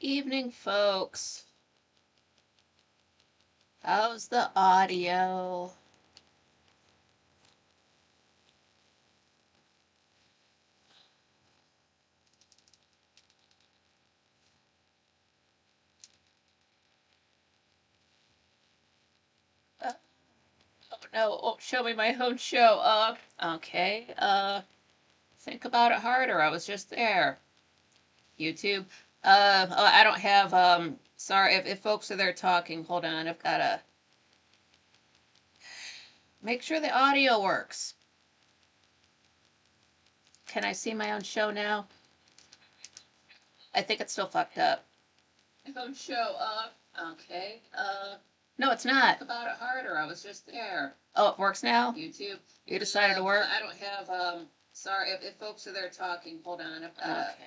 Evening, folks. How's the audio? Uh, oh no, it won't show me my own show. Okay. Think about it harder. I was just there. YouTube. I don't have, sorry, if folks are there talking, hold on. I've got to make sure the audio works. Can I see my own show now? I think it's still fucked up. My own show, okay. No, it's not. Think about it harder. I was just there. Oh, it works now? YouTube. You decided to work? I don't have, sorry, if folks are there talking, hold on. I've got okay.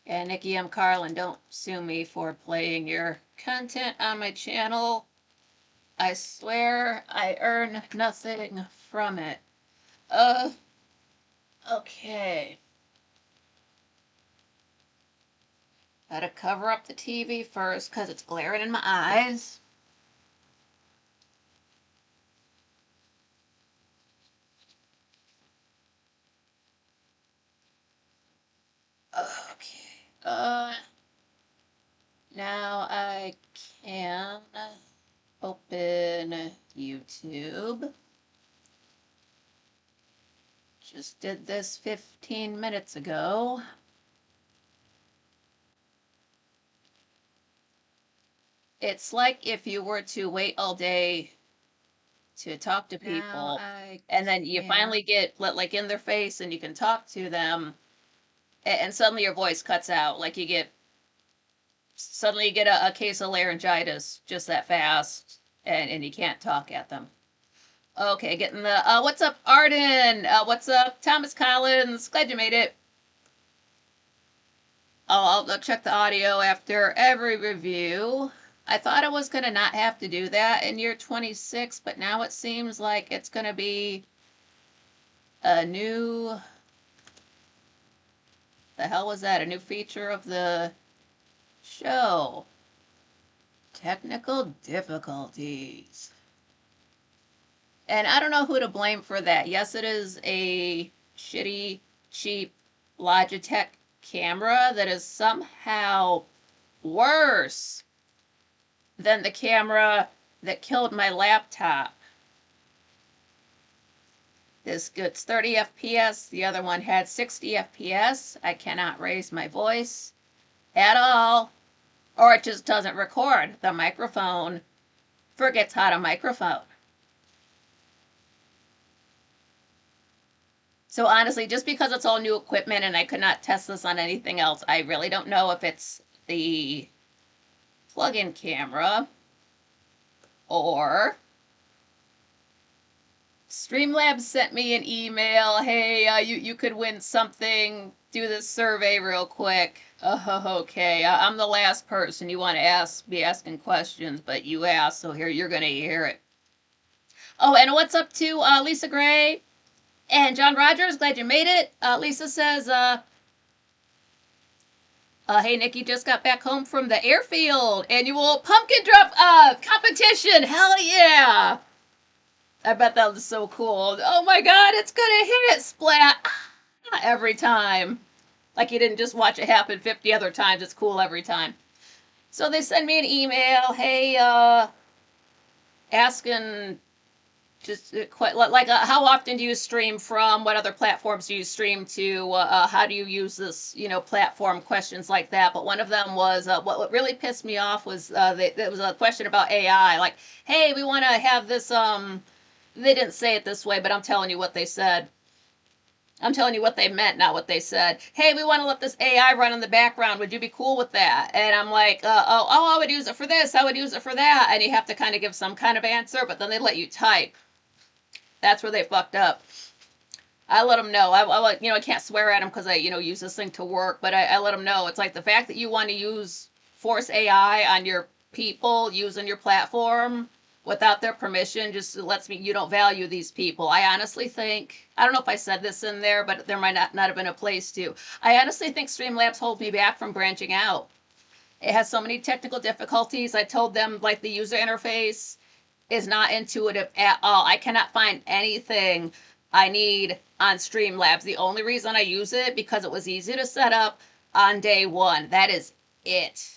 And Nikki M. Carlin, don't sue me for playing your content on my channel. I swear I earn nothing from it. Okay. Gotta cover up the TV first because it's glaring in my eyes. Okay. Now I can open YouTube. Just did this 15 minutes ago. It's like if you were to wait all day to talk to people, and then you finally get like in their face and you can talk to them, and suddenly your voice cuts out. Like suddenly you get a case of laryngitis just that fast, and you can't talk at them. Okay, getting the what's up, Arden? What's up, Thomas Collins? Glad you made it. I'll check the audio after every review. I thought I was going to not have to do that in year 26, but now it seems like it's going to be a new. The hell was that? A new feature of the show. Technical difficulties. And I don't know who to blame for that. Yes, it is a shitty, cheap Logitech camera that is somehow worse than the camera that killed my laptop. This gets 30 FPS. The other one had 60 FPS. I cannot raise my voice at all, or it just doesn't record. The microphone forgets how to microphone. So honestly, just because it's all new equipment and I could not test this on anything else, I really don't know if it's the plug-in camera or Streamlabs sent me an email. Hey, you could win something. Do this survey real quick. Oh, okay. I'm the last person you want to be asking questions, but you asked, so here you're gonna hear it. Oh, and what's up to Lisa Gray and John Rogers? Glad you made it. Lisa says, hey, Nikki, just got back home from the airfield annual pumpkin drop competition. Hell yeah! I bet that was so cool. Oh my god, it's gonna hit it, splat! Every time. Like you didn't just watch it happen 50 other times. It's cool every time. So they send me an email. Hey, asking just quite like how often do you stream from? What other platforms do you stream to? How do you use this? Platform questions like that. But one of them was what really pissed me off was there was a question about AI. Like, hey, we want to have this. They didn't say it this way, but I'm telling you what they said. I'm telling you what they meant, not what they said. Hey, we want to let this AI run in the background. Would you be cool with that? And I'm like, I would use it for this. I would use it for that. And you have to kind of give some kind of answer, but then they let you type. That's where they fucked up. I let them know. I can't swear at them because I, use this thing to work, but I let them know. It's like the fact that you want to force AI on your people using your platform. without their permission just lets me, you don't value these people. I honestly think, I don't know if I said this in there, but there might not have been a place to. I honestly think Streamlabs holds me back from branching out. It has so many technical difficulties. I told them, like, the user interface is not intuitive at all. I cannot find anything I need on Streamlabs. The only reason I use it because it was easy to set up on day one. That is it.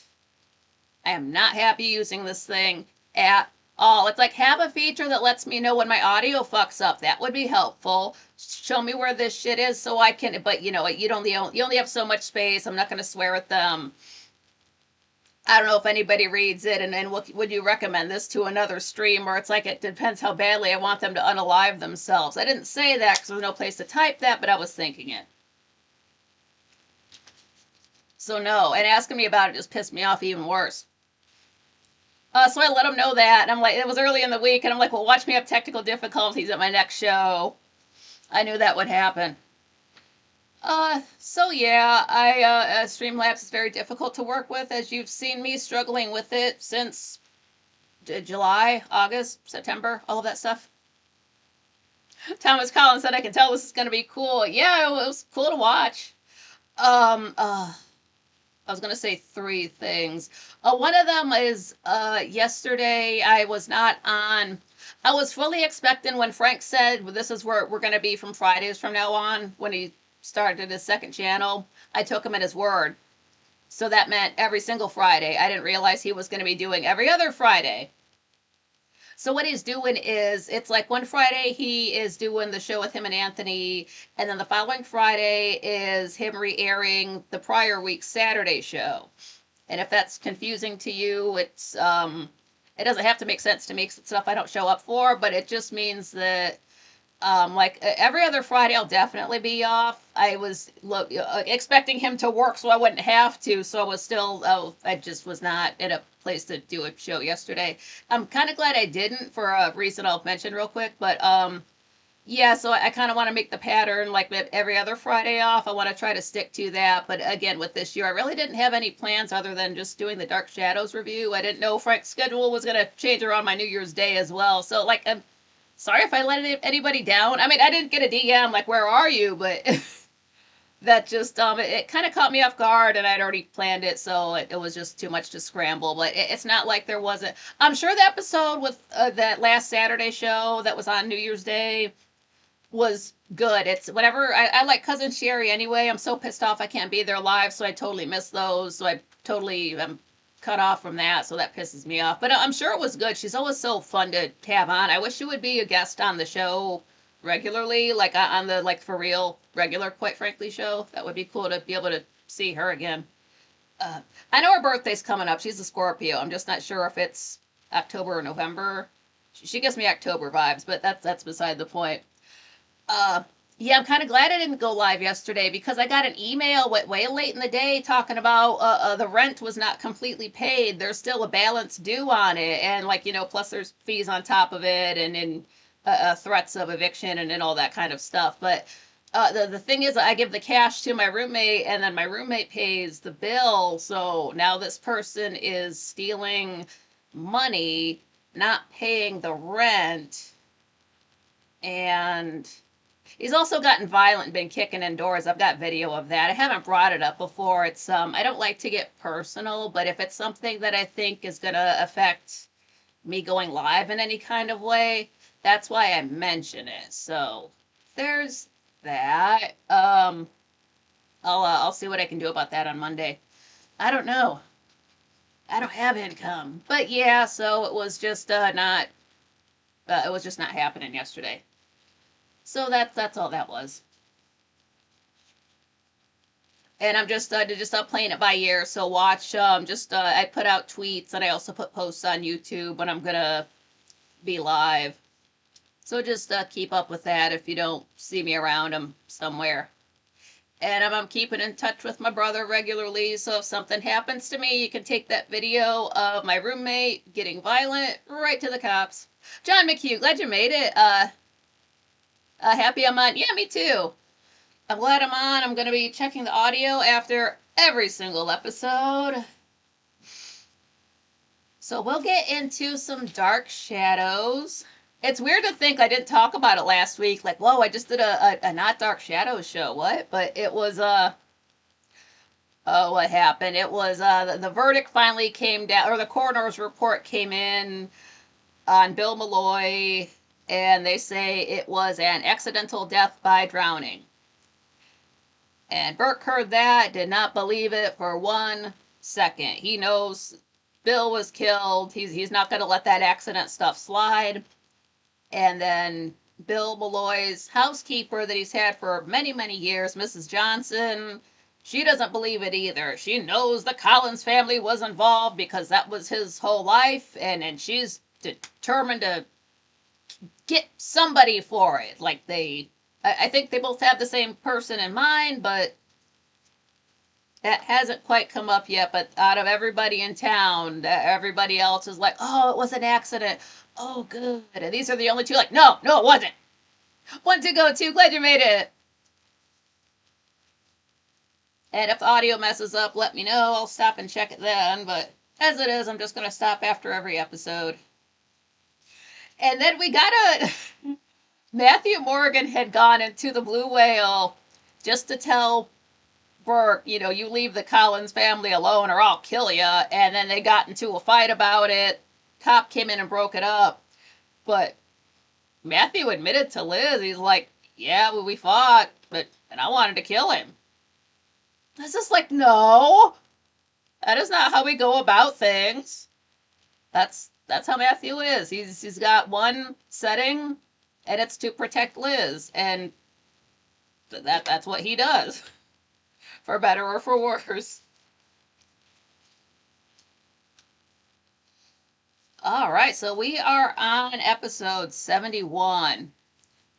I am not happy using this thing at all. It's like, have a feature that lets me know when my audio fucks up. That would be helpful. Show me where this shit is so I can, but you know, you only have so much space. I'm not going to swear at them. I don't know if anybody reads it, and then would you recommend this to another streamer? It's like, it depends how badly I want them to unalive themselves. I didn't say that because there's no place to type that, but I was thinking it. So no, and asking me about it just pissed me off even worse. So I let them know that, and I'm like, it was early in the week, and I'm like, well, watch me have technical difficulties at my next show. I knew that would happen. So yeah, Streamlabs is very difficult to work with, as you've seen me struggling with it since July, August, September, all of that stuff. Thomas Collins said, I can tell this is going to be cool. Yeah, it was cool to watch. I was going to say three things. One of them is, yesterday I was not on. I was fully expecting when Frank said, well, this is where we're going to be from Fridays from now on, when he started his second channel, I took him at his word. So that meant every single Friday. I didn't realize he was going to be doing every other Friday. So what he's doing is, it's like one Friday he is doing the show with him and Anthony, and then the following Friday is him re-airing the prior week's Saturday show. And if that's confusing to you, it's it doesn't have to make sense to me because it's stuff I don't show up for, but it just means that like every other Friday I'll definitely be off. I was expecting him to work so I wouldn't have to, so I was still, I just was not in a place to do a show yesterday. I'm kind of glad I didn't, for a reason I'll mention real quick, but yeah, so I kind of want to make the pattern like every other Friday off. I want to try to stick to that, but again, with this year, I really didn't have any plans other than just doing the Dark Shadows review. I didn't know Frank's schedule was going to change around my New Year's Day as well, so like, sorry if I let anybody down. I mean, I didn't get a DM like, where are you? But that just, it kind of caught me off guard, and I'd already planned it, so it was just too much to scramble. But it's not like there wasn't. I'm sure the episode with that last Saturday show that was on New Year's Day was good. It's whenever, I like Cousin Sherry anyway. I'm so pissed off I can't be there live, so I totally miss those. So I totally cut off from that, so that pisses me off. But I'm sure it was good. She's always so fun to have on. I wish she would be a guest on the show regularly, like on the like for real regular, quite frankly, show. That would be cool to be able to see her again. I know her birthday's coming up. She's a Scorpio. I'm just not sure if it's October or November. She gives me October vibes, but that's beside the point. Yeah, I'm kind of glad I didn't go live yesterday because I got an email way late in the day talking about the rent was not completely paid. There's still a balance due on it, and like, you know, plus there's fees on top of it, and threats of eviction and all that kind of stuff. But the thing is, I give the cash to my roommate, and then my roommate pays the bill. So now this person is stealing money, not paying the rent, and he's also gotten violent and been kicking indoors. I've got video of that. I haven't brought it up before. It's I don't like to get personal, but if it's something that I think is going to affect me going live in any kind of way, that's why I mention it. So there's that. I'll see what I can do about that on Monday. I don't know. I don't have income. But yeah, so it was just not it was just not happening yesterday. So that's all that was. And I'm just playing it by ear. So watch. I put out tweets, and I also put posts on YouTube when I'm gonna be live. So just keep up with that if you don't see me around. I'm somewhere. And I'm keeping in touch with my brother regularly. So if something happens to me, you can take that video of my roommate getting violent right to the cops. John McHugh, glad you made it. Happy I'm on. Yeah, me too. I'm glad I'm on. I'm going to be checking the audio after every single episode. So we'll get into some dark shadows. It's weird to think I didn't talk about it last week. Like, whoa, I just did a not dark shadows show. What? But it was oh, what happened? It was the verdict finally came down, or the coroner's report came in on Bill Malloy, and they say it was an accidental death by drowning. And Burke heard that, did not believe it for 1 second. He knows Bill was killed. He's not going to let that accident stuff slide. And then Bill Malloy's housekeeper that he's had for many, many years, Mrs. Johnson, she doesn't believe it either. She knows the Collins family was involved because that was his whole life, and she's determined to get somebody for it. Like I think they both have the same person in mind, but that hasn't quite come up yet. But out of everybody in town, everybody else is like, oh, it was an accident. Oh, good. And these are the only two like, no, it wasn't. One to go, two. Glad you made it. And if the audio messes up, let me know. I'll stop and check it then. But as it is, I'm just going to stop after every episode. And then we got Matthew Morgan had gone into the Blue Whale just to tell Burke, you leave the Collins family alone or I'll kill you. And then they got into a fight about it. Cop came in and broke it up. But Matthew admitted to Liz, he's like, yeah, well, we fought, and I wanted to kill him. It's just like, no, that is not how we go about things. That's how Matthew is. He's got one setting, and it's to protect Liz, and that's what he does, for better or for worse. All right, so we are on episode 71.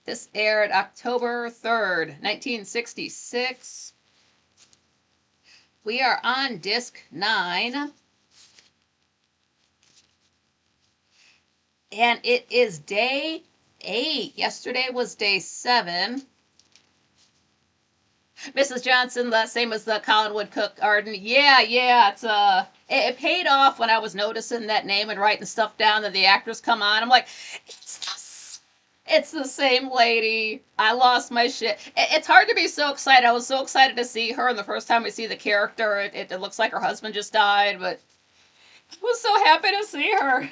This aired October 3rd, 1966. We are on disc 9. And it is day 8. Yesterday was day 7. Mrs. Johnson, the same as the Collinwood cook, Arden. Yeah, it's it paid off when I was noticing that name and writing stuff down that the actors come on. I'm like, it's the same lady. I lost my shit. It's hard to be so excited. I was so excited to see her, and the first time we see the character, it looks like her husband just died, but I was so happy to see her.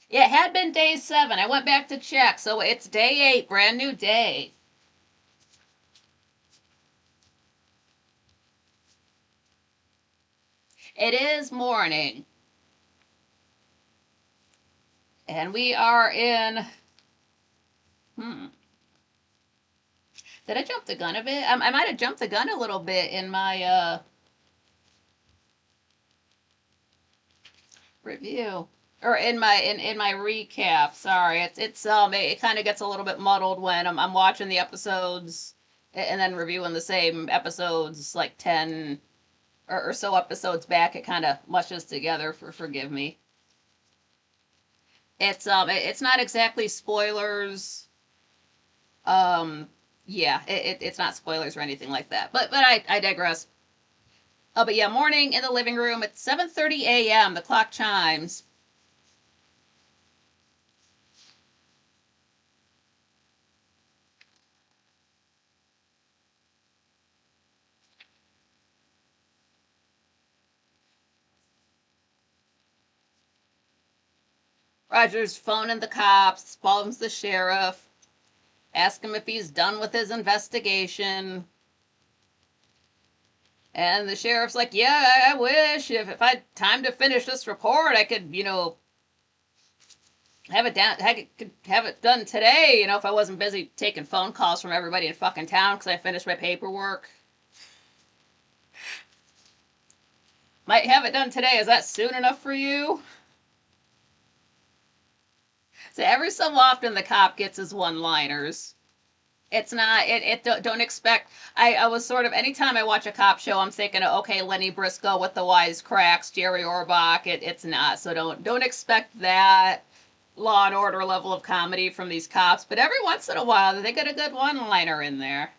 Yeah, it had been day 7. I went back to check, so it's day 8, brand new day. It is morning. And we are in... Did I jump the gun a bit? I might have jumped the gun a little bit in my review. Or in my recap. Sorry, it kind of gets a little bit muddled when I'm watching the episodes and then reviewing the same episodes like 10 or so episodes back. It kind of mushes together. Forgive me. It's not exactly spoilers. Yeah, it's not spoilers or anything like that. But I digress. But yeah, morning in the living room. It's 7:30 a.m. The clock chimes. Roger's phoning the cops, phones the sheriff, asks him if he's done with his investigation. And the sheriff's like, yeah, I wish. If I had time to finish this report, I could, have it down. I could have it done today, if I wasn't busy taking phone calls from everybody in fucking town because I finished my paperwork. Might have it done today. Is that soon enough for you? So every so often the cop gets his one-liners. It's not, don't expect, I was sort of, anytime I watch a cop show, I'm thinking, okay, Lenny Briscoe with the wisecracks, Jerry Orbach, it's not, so don't expect that Law and Order level of comedy from these cops, but every once in a while, they get a good one-liner in there.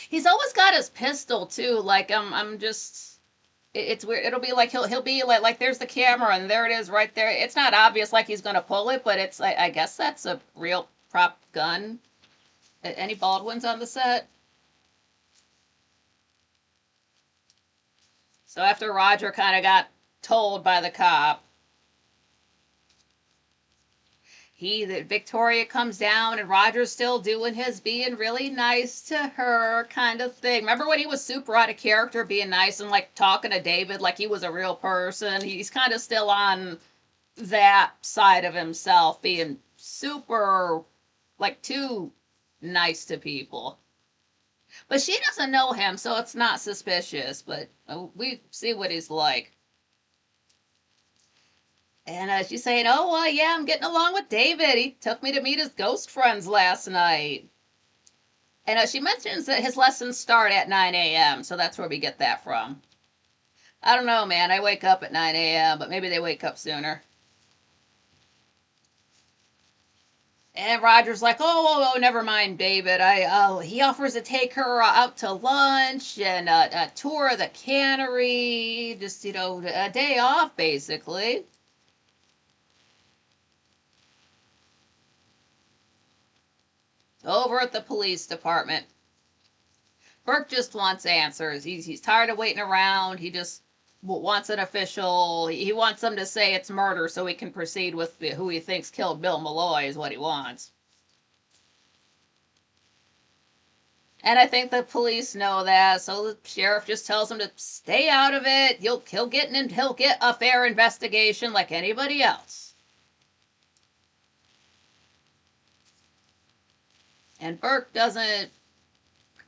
He's always got his pistol, too, like, I'm just, It's weird. It'll be like he'll be like there's the camera and there it is right there. It's not obvious like he's gonna pull it, but it's I guess that's a real prop gun. Any Baldwins on the set? So after Roger kind of got told by the cop, Victoria comes down and Roger's still doing his being really nice to her kind of thing. Remember when he was super out of character, being nice and like talking to David like he was a real person? He's kind of still on that side of himself, being super like too nice to people. But she doesn't know him, so it's not suspicious. But we see what he's like. And she's saying, "Oh, yeah, I'm getting along with David. He took me to meet his ghost friends last night." And she mentions that his lessons start at 9 a.m., so that's where we get that from. I don't know, man. I wake up at 9 a.m., but maybe they wake up sooner. And Roger's like, oh, never mind, David. He offers to take her out to lunch and a tour of the cannery, just a day off, basically. Over at the police department, Burke just wants answers. He's tired of waiting around. He just wants an official. He wants them to say it's murder so he can proceed with who he thinks killed Bill Malloy is what he wants. And I think the police know that, so the sheriff just tells him to stay out of it. He'll get a fair investigation like anybody else. And Burke doesn't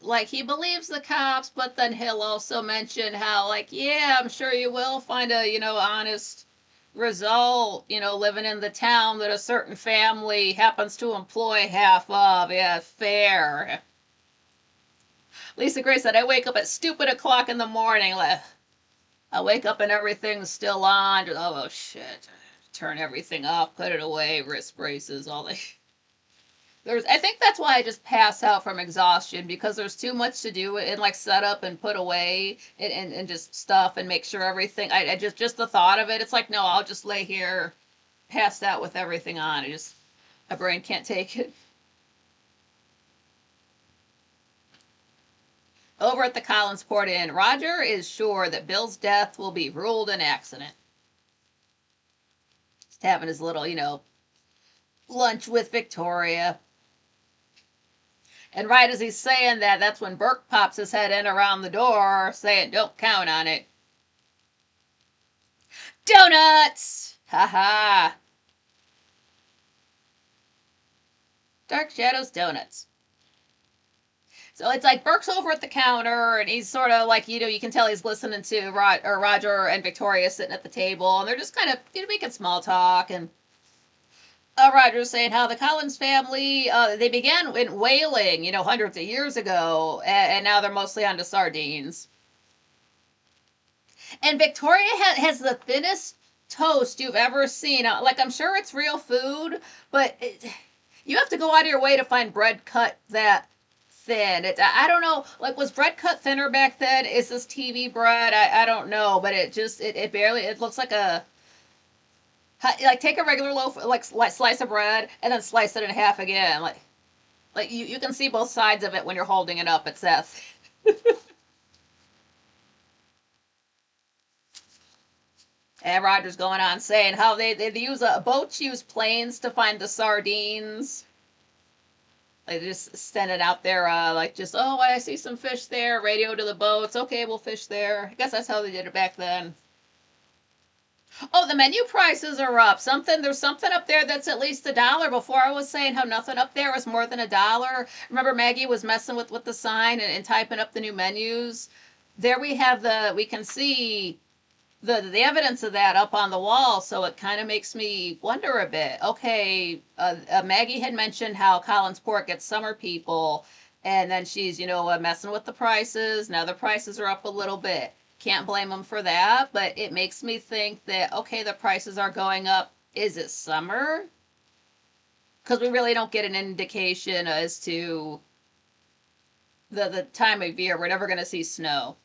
like he believes the cops, but then he'll also mention how yeah, I'm sure you will find a honest result, living in the town that a certain family happens to employ half of. Yeah, fair. Lisa Gray said, I wake up at stupid o'clock in the morning. I wake up and everything's still on. Oh, shit. Turn everything off, put it away, wrist braces, all the. I think that's why I just pass out from exhaustion, because there's too much to do and set up and put away and just stuff and make sure everything. I just the thought of it, it's like, no, I'll just lay here passed out with everything on. My brain can't take it. Over at the Collinsport Inn, Roger is sure that Bill's death will be ruled an accident. He's having his little, lunch with Victoria. And right as he's saying that, that's when Burke pops his head in around the door, saying, don't count on it. Donuts! Ha ha! Dark Shadows donuts. So it's like Burke's over at the counter, and he's sort of like, you can tell he's listening to Roger and Victoria sitting at the table, and they're just kind of making small talk. And Roger's saying how the Collins family, they began in whaling, hundreds of years ago, and now they're mostly onto sardines. And Victoria has the thinnest toast you've ever seen. I'm sure it's real food, but you have to go out of your way to find bread cut that thin. I don't know. Was bread cut thinner back then? Is this TV bread? I don't know, but it barely. It looks like a. Take a regular loaf, slice of bread, and then slice it in half again. You can see both sides of it when you're holding it up. It's that. And Roger's going on saying how they use boats use planes to find the sardines. They just send it out there, I see some fish there. Radio to the boats. Okay, we'll fish there. I guess that's how they did it back then. Oh, the menu prices are up. There's something up there that's at least $1. Before I was saying how nothing up there was more than $1. Remember Maggie was messing with the sign and typing up the new menus. There we can see the evidence of that up on the wall, so it kind of makes me wonder a bit. Okay, Maggie had mentioned how Collinsport gets summer people, and then she's messing with the prices. Now the prices are up a little bit. Can't blame them for that, but it makes me think that, okay, the prices are going up. Is it summer? Because we really don't get an indication as to the time of year. We're never going to see snow.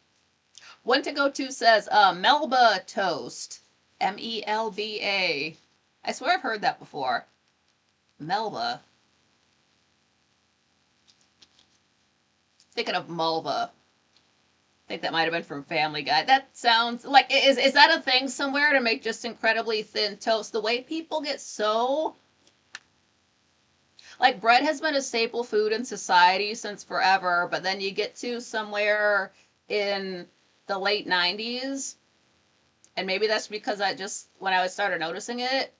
One to go to says Melba toast. Melba. I swear I've heard that before. Melba. Thinking of Melba. I think that might have been from Family Guy. That sounds like is that a thing somewhere to make just incredibly thin toast? The way people get so like bread has been a staple food in society since forever, but then you get to somewhere in the late 90s, and maybe that's because I just when I started noticing it.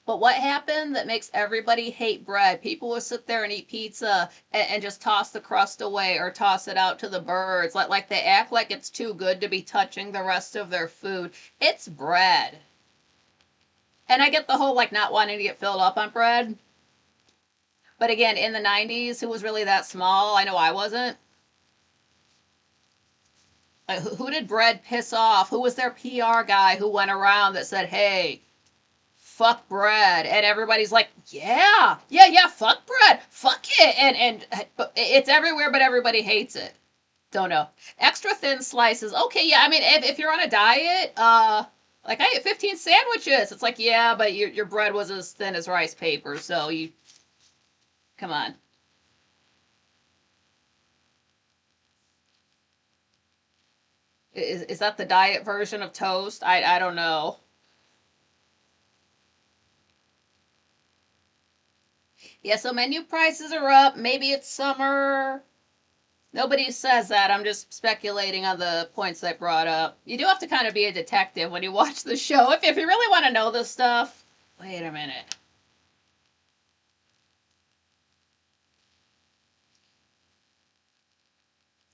But what happened that makes everybody hate bread? People will sit there and eat pizza and just toss the crust away or toss it out to the birds. Like they act like it's too good to be touching the rest of their food. It's bread. And I get the whole like not wanting to get filled up on bread. But again, in the 90s, who was really that small? I know I wasn't. Like, who did bread piss off? Who was their PR guy who went around that said, hey, fuck bread? And everybody's like, yeah, fuck bread. Fuck it. And it's everywhere, but everybody hates it. Don't know. Extra thin slices. Okay, yeah, I mean, if you're on a diet, like I ate 15 sandwiches. It's like, yeah, but your bread was as thin as rice paper, so you, come on. Is that the diet version of toast? I don't know. Yeah, so menu prices are up. Maybe it's summer. Nobody says that. I'm just speculating on the points I brought up. You do have to kind of be a detective when you watch the show. If you really want to know this stuff, wait a minute.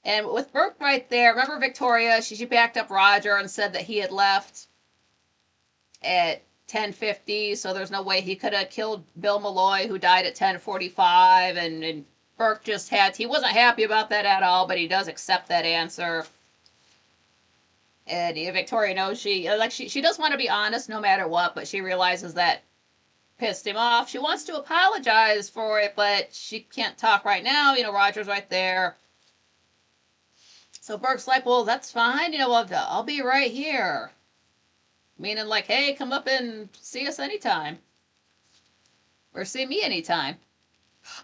And with Burke right there, remember Victoria? She backed up Roger and said that he had left at 10:50, so there's no way he could have killed Bill Malloy, who died at 10:45, and Burke just he wasn't happy about that at all, but he does accept that answer. And yeah, Victoria knows she does want to be honest no matter what, but she realizes that pissed him off. She wants to apologize for it, but she can't talk right now. Roger's right there. So Burke's like, well, that's fine. I'll be right here. Meaning like, hey, come up and see us anytime. Or see me anytime.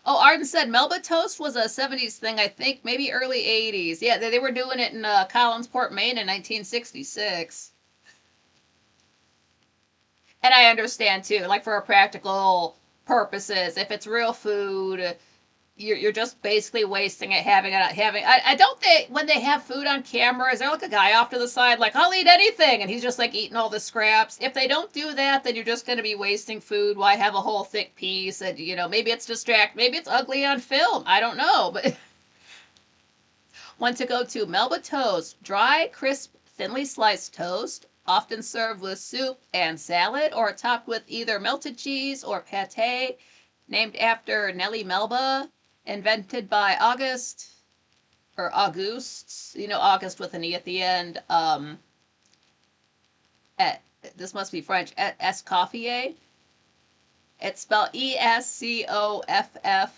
Oh, Arden said Melba toast was a 70s thing, I think, maybe early 80s. Yeah, they were doing it in Collinsport, Maine in 1966. And I understand too, like for practical purposes, if it's real food, you're just basically wasting it having I don't think when they have food on camera is there like a guy off to the side like I'll eat anything and he's just like eating all the scraps. If they don't do that, then you're just going to be wasting food. Why have a whole thick piece? And maybe it's maybe it's ugly on film, I don't know. But one to go to Melba toast, dry crisp thinly sliced toast, often served with soup and salad or topped with either melted cheese or pate, named after Nellie Melba, invented by Auguste or Auguste, August with an E at the end. This must be French. Escoffier. It's spelled Escoffier.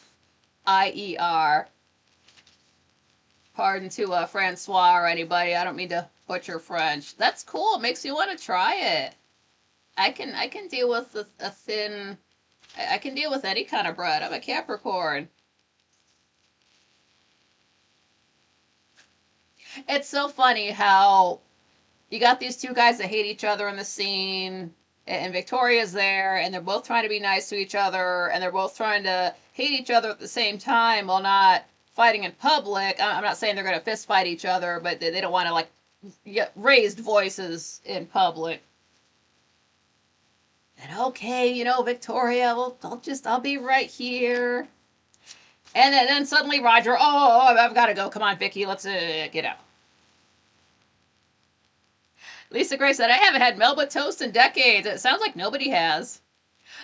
Pardon to Francois or anybody. I don't mean to butcher French. That's cool. It makes you want to try it. I can deal with a thin. I can deal with any kind of bread. I'm a Capricorn. It's so funny how you got these two guys that hate each other in the scene, and Victoria's there, and they're both trying to be nice to each other, and they're both trying to hate each other at the same time while not fighting in public. I'm not saying they're going to fist fight each other, but they don't want to like get raised voices in public. And okay, Victoria, well, I'll be right here. And then suddenly Roger, I've got to go. Come on, Vicky, let's get out. Lisa Gray said, I haven't had Melba toast in decades. It sounds like nobody has.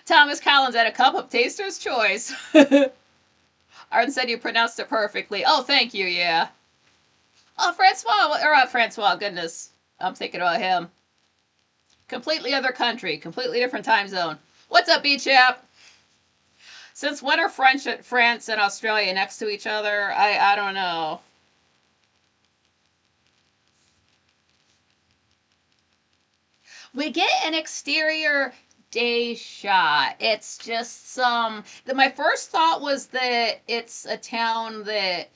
Thomas Collins had a cup of Taster's Choice. Arden said you pronounced it perfectly. Oh, thank you, yeah. Oh, Francois, goodness. I'm thinking about him. Completely other country, completely different time zone. What's up, B-Chap? Since when are France and Australia next to each other? I don't know. We get an exterior day shot. It's just my first thought was that it's a town that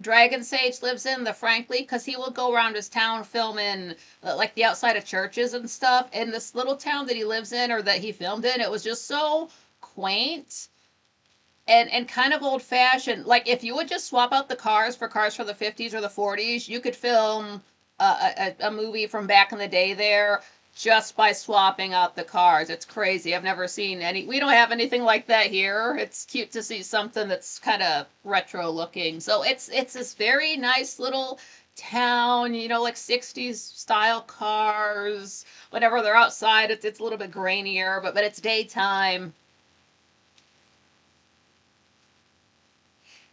Dragon Sage lives in, the Frankly, because he will go around his town filming like the outside of churches and stuff. And this little town that he lives in or that he filmed in, it was just so quaint and kind of old fashioned. Like if you would just swap out the cars for cars from the 50s or the 40s, you could film a movie from back in the day there just by swapping out the cars. It's crazy. I've never seen any. We don't have anything like that here. It's cute to see something that's kind of retro looking. So it's this very nice little town, like 60s style cars. Whenever they're outside, it's a little bit grainier, but it's daytime.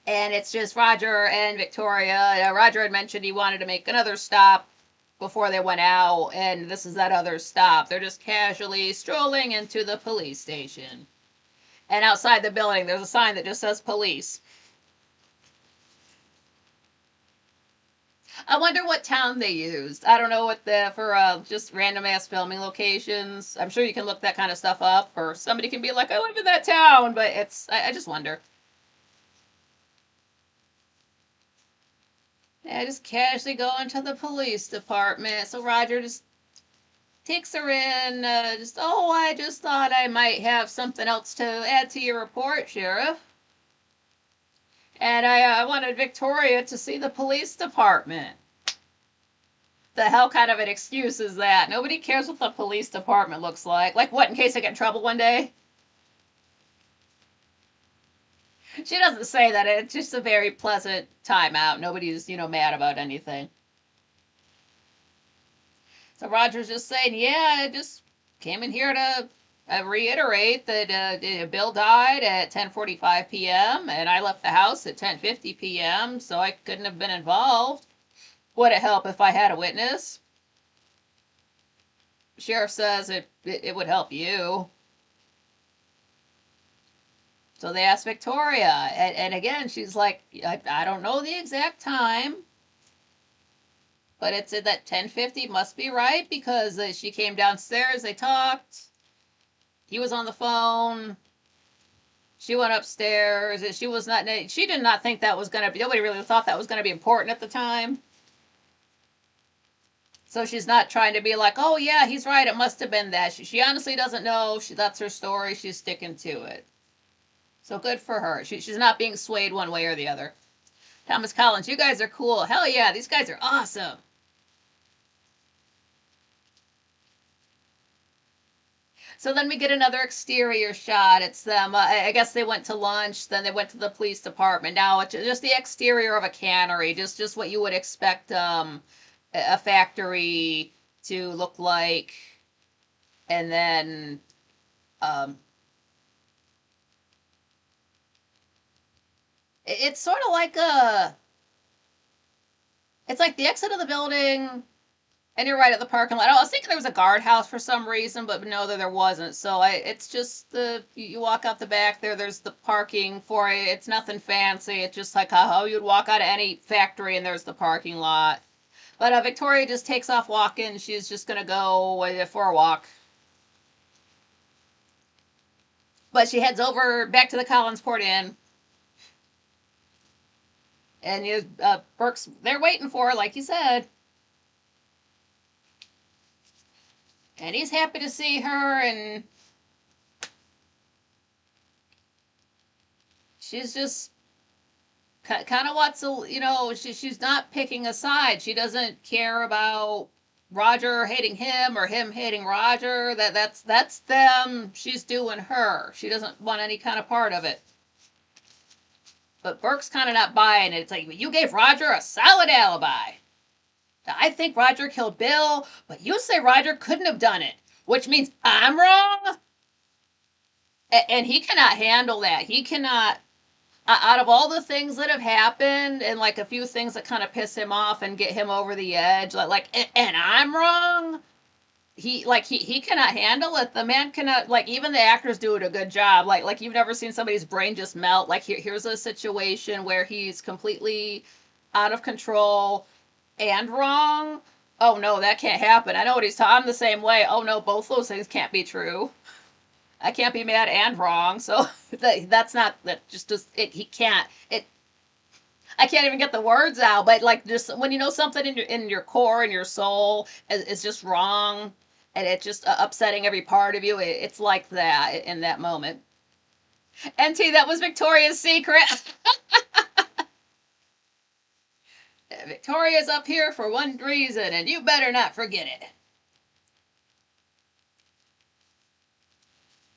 And it's just Roger and Victoria. Roger had mentioned he wanted to make another stop before they went out, and this is that other stop. They're just casually strolling into the police station. And outside the building, there's a sign that just says police. I wonder what town they used. I don't know what for just random ass filming locations. I'm sure you can look that kind of stuff up, or somebody can be like, I live in that town, but I just wonder. Yeah, just casually go into the police department. So Roger just takes her in. I just thought I might have something else to add to your report, Sheriff. And I wanted Victoria to see the police department. The hell kind of an excuse is that? Nobody cares what the police department looks like. Like what, in case I get in trouble one day? She doesn't say that. It's just a very pleasant time out. Nobody's, mad about anything. So Roger's just saying, yeah, I just came in here to reiterate that Bill died at 10:45 p.m. and I left the house at 10:50 p.m. so I couldn't have been involved. Would it help if I had a witness? Sheriff says it would help you. So they asked Victoria, and again, she's like, I don't know the exact time, but it said that 10:50 must be right because she came downstairs, they talked, he was on the phone, she went upstairs, she did not think that was going to be, nobody really thought that was going to be important at the time. So she's not trying to be like, oh yeah, he's right, it must have been that. She honestly doesn't know, that's her story, she's sticking to it. So good for her. She's not being swayed one way or the other. Thomas Collins, you guys are cool. Hell yeah, these guys are awesome. So then we get another exterior shot. It's them. I guess they went to lunch. Then they went to the police department. Now it's just the exterior of a cannery. Just what you would expect a factory to look like. And then um, it's sort of like it's like the exit of the building, and you're right at the parking lot. I was thinking there was a guardhouse for some reason, but no, there wasn't. So it's just you walk out the back there. There's the parking for it. It's nothing fancy. It's just like how you'd walk out of any factory, and there's the parking lot. But Victoria just takes off walking. She's just gonna go for a walk. But she heads over back to the Collinsport Inn. And Burke's, they're waiting for her, like you said. And he's happy to see her, and she's just kind of wants to, she's not picking a side. She doesn't care about Roger hating him or him hating Roger. That's them. She's doing her. She doesn't want any kind of part of it. But Burke's kind of not buying it. It's like, you gave Roger a solid alibi. I think Roger killed Bill, but you say Roger couldn't have done it, which means I'm wrong? And he cannot handle that. He cannot, out of all the things that have happened and like a few things that kind of piss him off and get him over the edge, and I'm wrong? He cannot handle it. The man cannot, even the actors do it a good job. Like you've never seen somebody's brain just melt. Like here's a situation where he's completely out of control and wrong. Oh no, that can't happen. I know what he's talking. I'm the same way. Oh no, both those things can't be true. I can't be mad and wrong. So that's not that. Just it. He can't. It. I can't even get the words out. But like, just when you know something in your core and your soul is just wrong, and it's just upsetting every part of you. It's like that in that moment. NT, that was Victoria's Secret. Victoria's up here for one reason, and you better not forget it.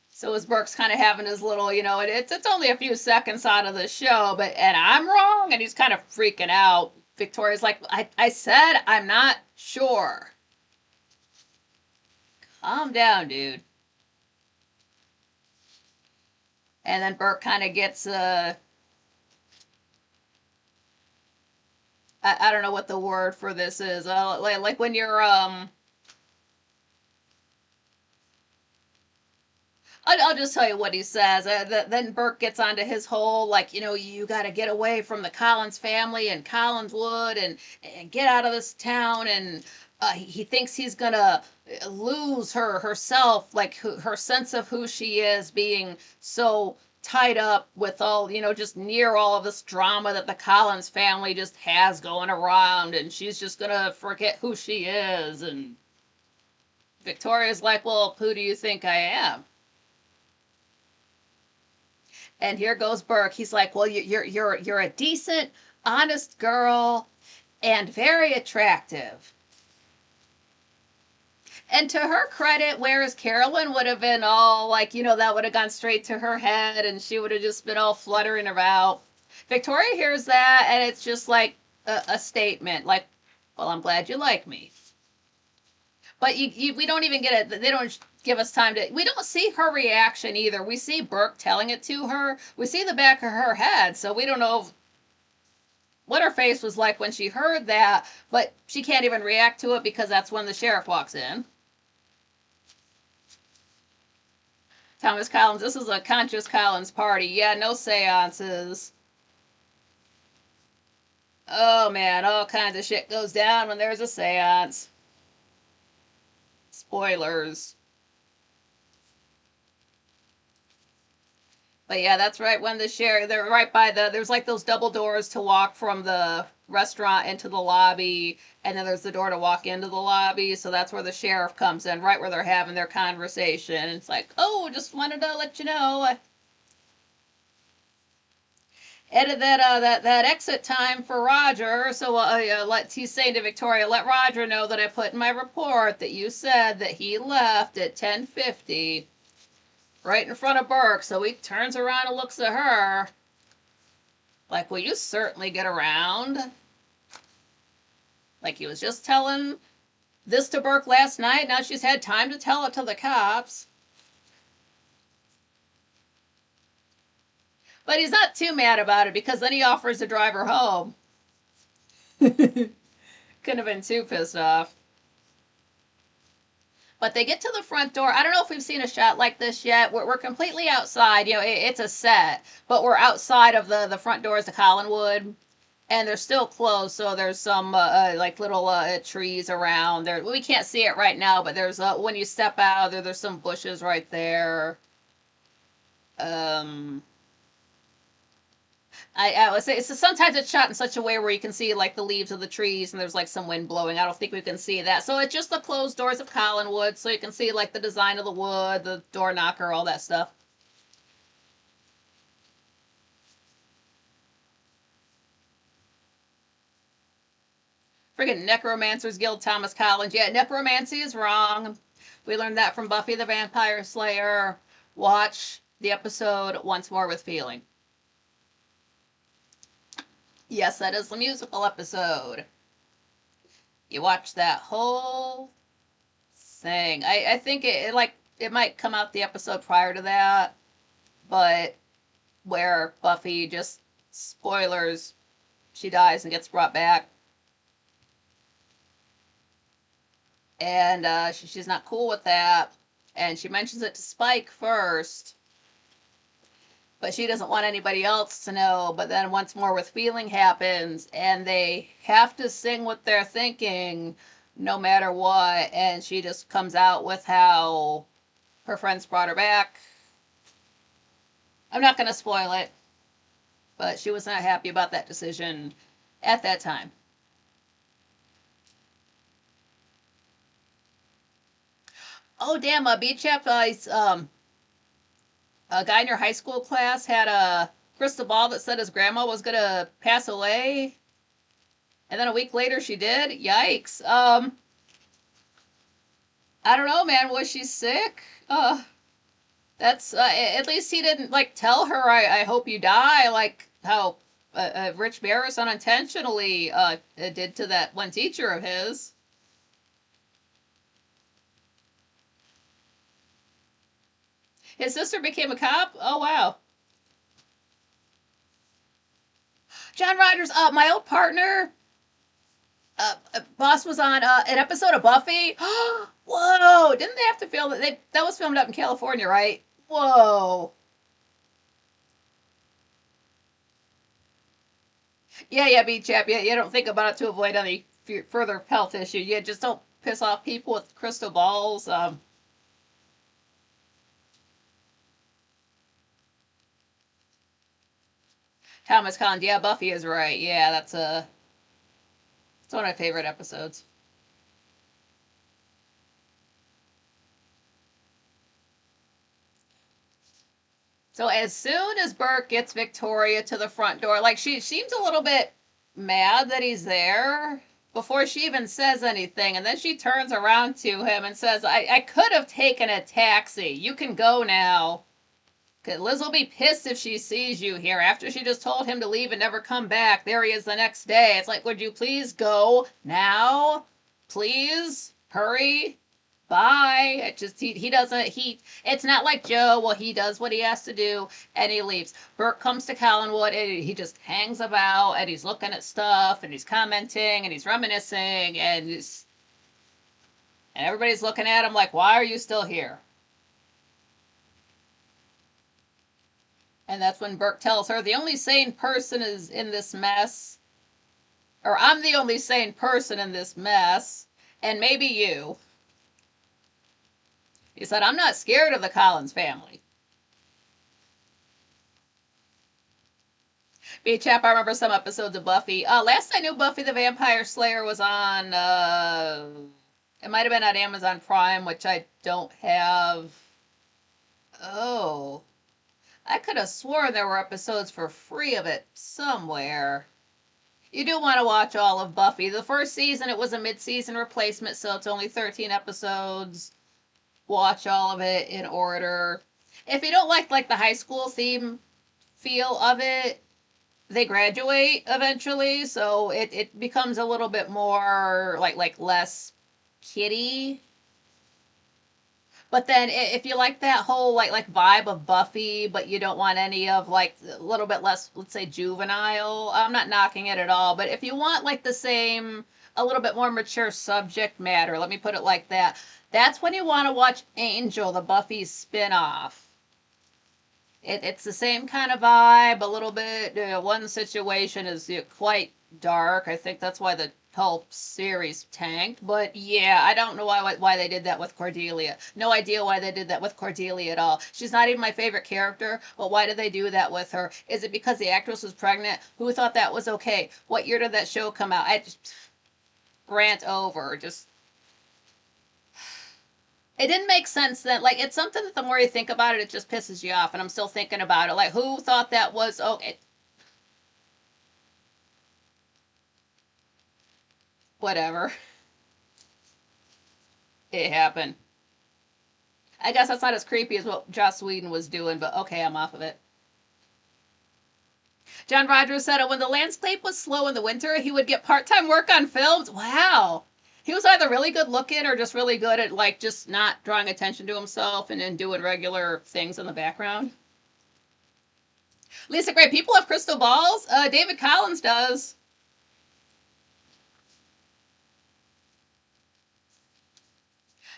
So as Burke's kind of having his little, it's only a few seconds out of the show, but and I'm wrong, and he's kind of freaking out. Victoria's like, I said I'm not sure. Calm down, dude. And then Burke kind of gets I don't know what the word for this is. Like when you're I'll just tell you what he says. Then Burke gets onto his whole, like, you got to get away from the Collins family and Collinswood and get out of this town. And he thinks he's going to lose herself, like her sense of who she is being so tied up with all, just near all of this drama that the Collins family just has going around. And she's just going to forget who she is. And Victoria's like, well, who do you think I am? And here goes Burke. He's like, "Well, you're a decent, honest girl, and very attractive." And to her credit, whereas Carolyn would have been all like, that would have gone straight to her head, and she would have just been all fluttering about. Victoria hears that, and it's just like a statement, like, "Well, I'm glad you like me." But we don't even get it. They don't give us time to. We don't see her reaction either. We see Burke telling it to her. We see the back of her head, so we don't know what her face was like when she heard that. But she can't even react to it because that's when the sheriff walks in. Thomas Collins, this is a conscious Collins party. Yeah, no seances. Oh man, all kinds of shit goes down when there's a seance. Spoilers. But yeah, that's right when the sheriff, they're right by there's like those double doors to walk from the restaurant into the lobby, and then there's the door to walk into the lobby. So that's where the sheriff comes in, right where they're having their conversation. And it's like, oh, just wanted to let you know. I added that exit time for Roger. So he's saying to Victoria, let Roger know that I put in my report that you said that he left at 10:50. Right in front of Burke, so he turns around and looks at her. Like, will you certainly get around? Like he was just telling this to Burke last night. Now she's had time to tell it to the cops. But he's not too mad about it because then he offers to drive her home. Couldn't have been too pissed off. But they get to the front door. I don't know if we've seen a shot like this yet. We're completely outside. It's a set, but we're outside of the front doors to Collinwood, and they're still closed. So there's some like little trees around there. We can't see it right now, but there's when you step out there's some bushes right there. Um, I would say sometimes it's shot in such a way where you can see like the leaves of the trees and there's like some wind blowing. I don't think we can see that. So it's just the closed doors of Collinwood, so you can see like the design of the wood, the door knocker, all that stuff. Friggin' Necromancer's Guild, Thomas Collins. Yeah, necromancy is wrong. We learned that from Buffy the Vampire Slayer. Watch the episode Once More with Feeling. Yes, that is the musical episode. You watch that whole thing. I think it might come out the episode prior to that, but where Buffy just spoilers, she dies and gets brought back, and she's not cool with that, and she mentions it to Spike first, but she doesn't want anybody else to know. But then Once More with Feeling happens, and they have to sing what they're thinking. no matter what, and she just comes out with how her friends brought her back. I'm not going to spoil it, but she was not happy about that decision at that time. Oh damn! Beach Chap, a guy in your high school class had a crystal ball that said his grandma was gonna pass away, and then a week later she did. Yikes! I don't know, man. Was she sick? That's at least he didn't like tell her. I hope you die, like how Rich Barris unintentionally did to that one teacher of his. His sister became a cop. Oh wow. John Rogers, my old partner, boss was on an episode of Buffy. Whoa! Didn't they have to film that was filmed up in California, right? Whoa! Yeah, yeah, beat chap. Yeah, you don't think about it to avoid any further health issues. Yeah, just don't piss off people with crystal balls. Thomas Collins. Yeah, Buffy is right. Yeah, it's one of my favorite episodes. So as soon as Burke gets Victoria to the front door, like she seems a little bit mad that he's there before she even says anything. And then she turns around to him and says, I could have taken a taxi. You can go now. Liz will be pissed if she sees you here after she just told him to leave and never come back. There he is the next day. It's like, would you please go now? Please hurry. Bye. It just he doesn't he. It's not like Joe. Well, he does what he has to do and he leaves. Burke comes to Collinwood and he just hangs about and he's looking at stuff and he's commenting and he's reminiscing and everybody's looking at him like, why are you still here? And that's when Burke tells her the only sane person is in this mess, or I'm the only sane person in this mess, and maybe you. He said, I'm not scared of the Collins family. Beat Chap, I remember some episodes of Buffy. Last I knew, Buffy the Vampire Slayer was on, it might have been on Amazon Prime, which I don't have. Oh, I could have sworn there were episodes for free of it somewhere. You do want to watch all of Buffy. The first season, it was a mid-season replacement, so it's only 13 episodes. Watch all of it in order. If you don't like the high school theme feel of it, they graduate eventually, so it becomes a little bit more like less kiddie. But then if you like that whole like vibe of Buffy, but you don't want any of like a little bit less, let's say juvenile, I'm not knocking it at all. But if you want like the same, a little bit more mature subject matter, let me put it like that, that's when you want to watch Angel, the Buffy spin-off. It's the same kind of vibe, a little bit. One situation is quite dark. I think that's why the whole series tanked. But yeah, I don't know why they did that with Cordelia. No idea why they did that with Cordelia at all. She's not even my favorite character, but why did they do that with her? Is it because the actress was pregnant? Who thought that was okay? What year did that show come out? I just rant over. Just it didn't make sense then. Like it's something that the more you think about it, it just pisses you off. And I'm still thinking about it. Like who thought that was okay? Whatever. It happened. I guess that's not as creepy as what Joss Whedon was doing, but okay, I'm off of it. John Rogers said when the landscape was slow in the winter, he would get part-time work on films. Wow. He was either really good looking or just really good at like just not drawing attention to himself and then doing regular things in the background. Lisa Gray, people have crystal balls. David Collins does.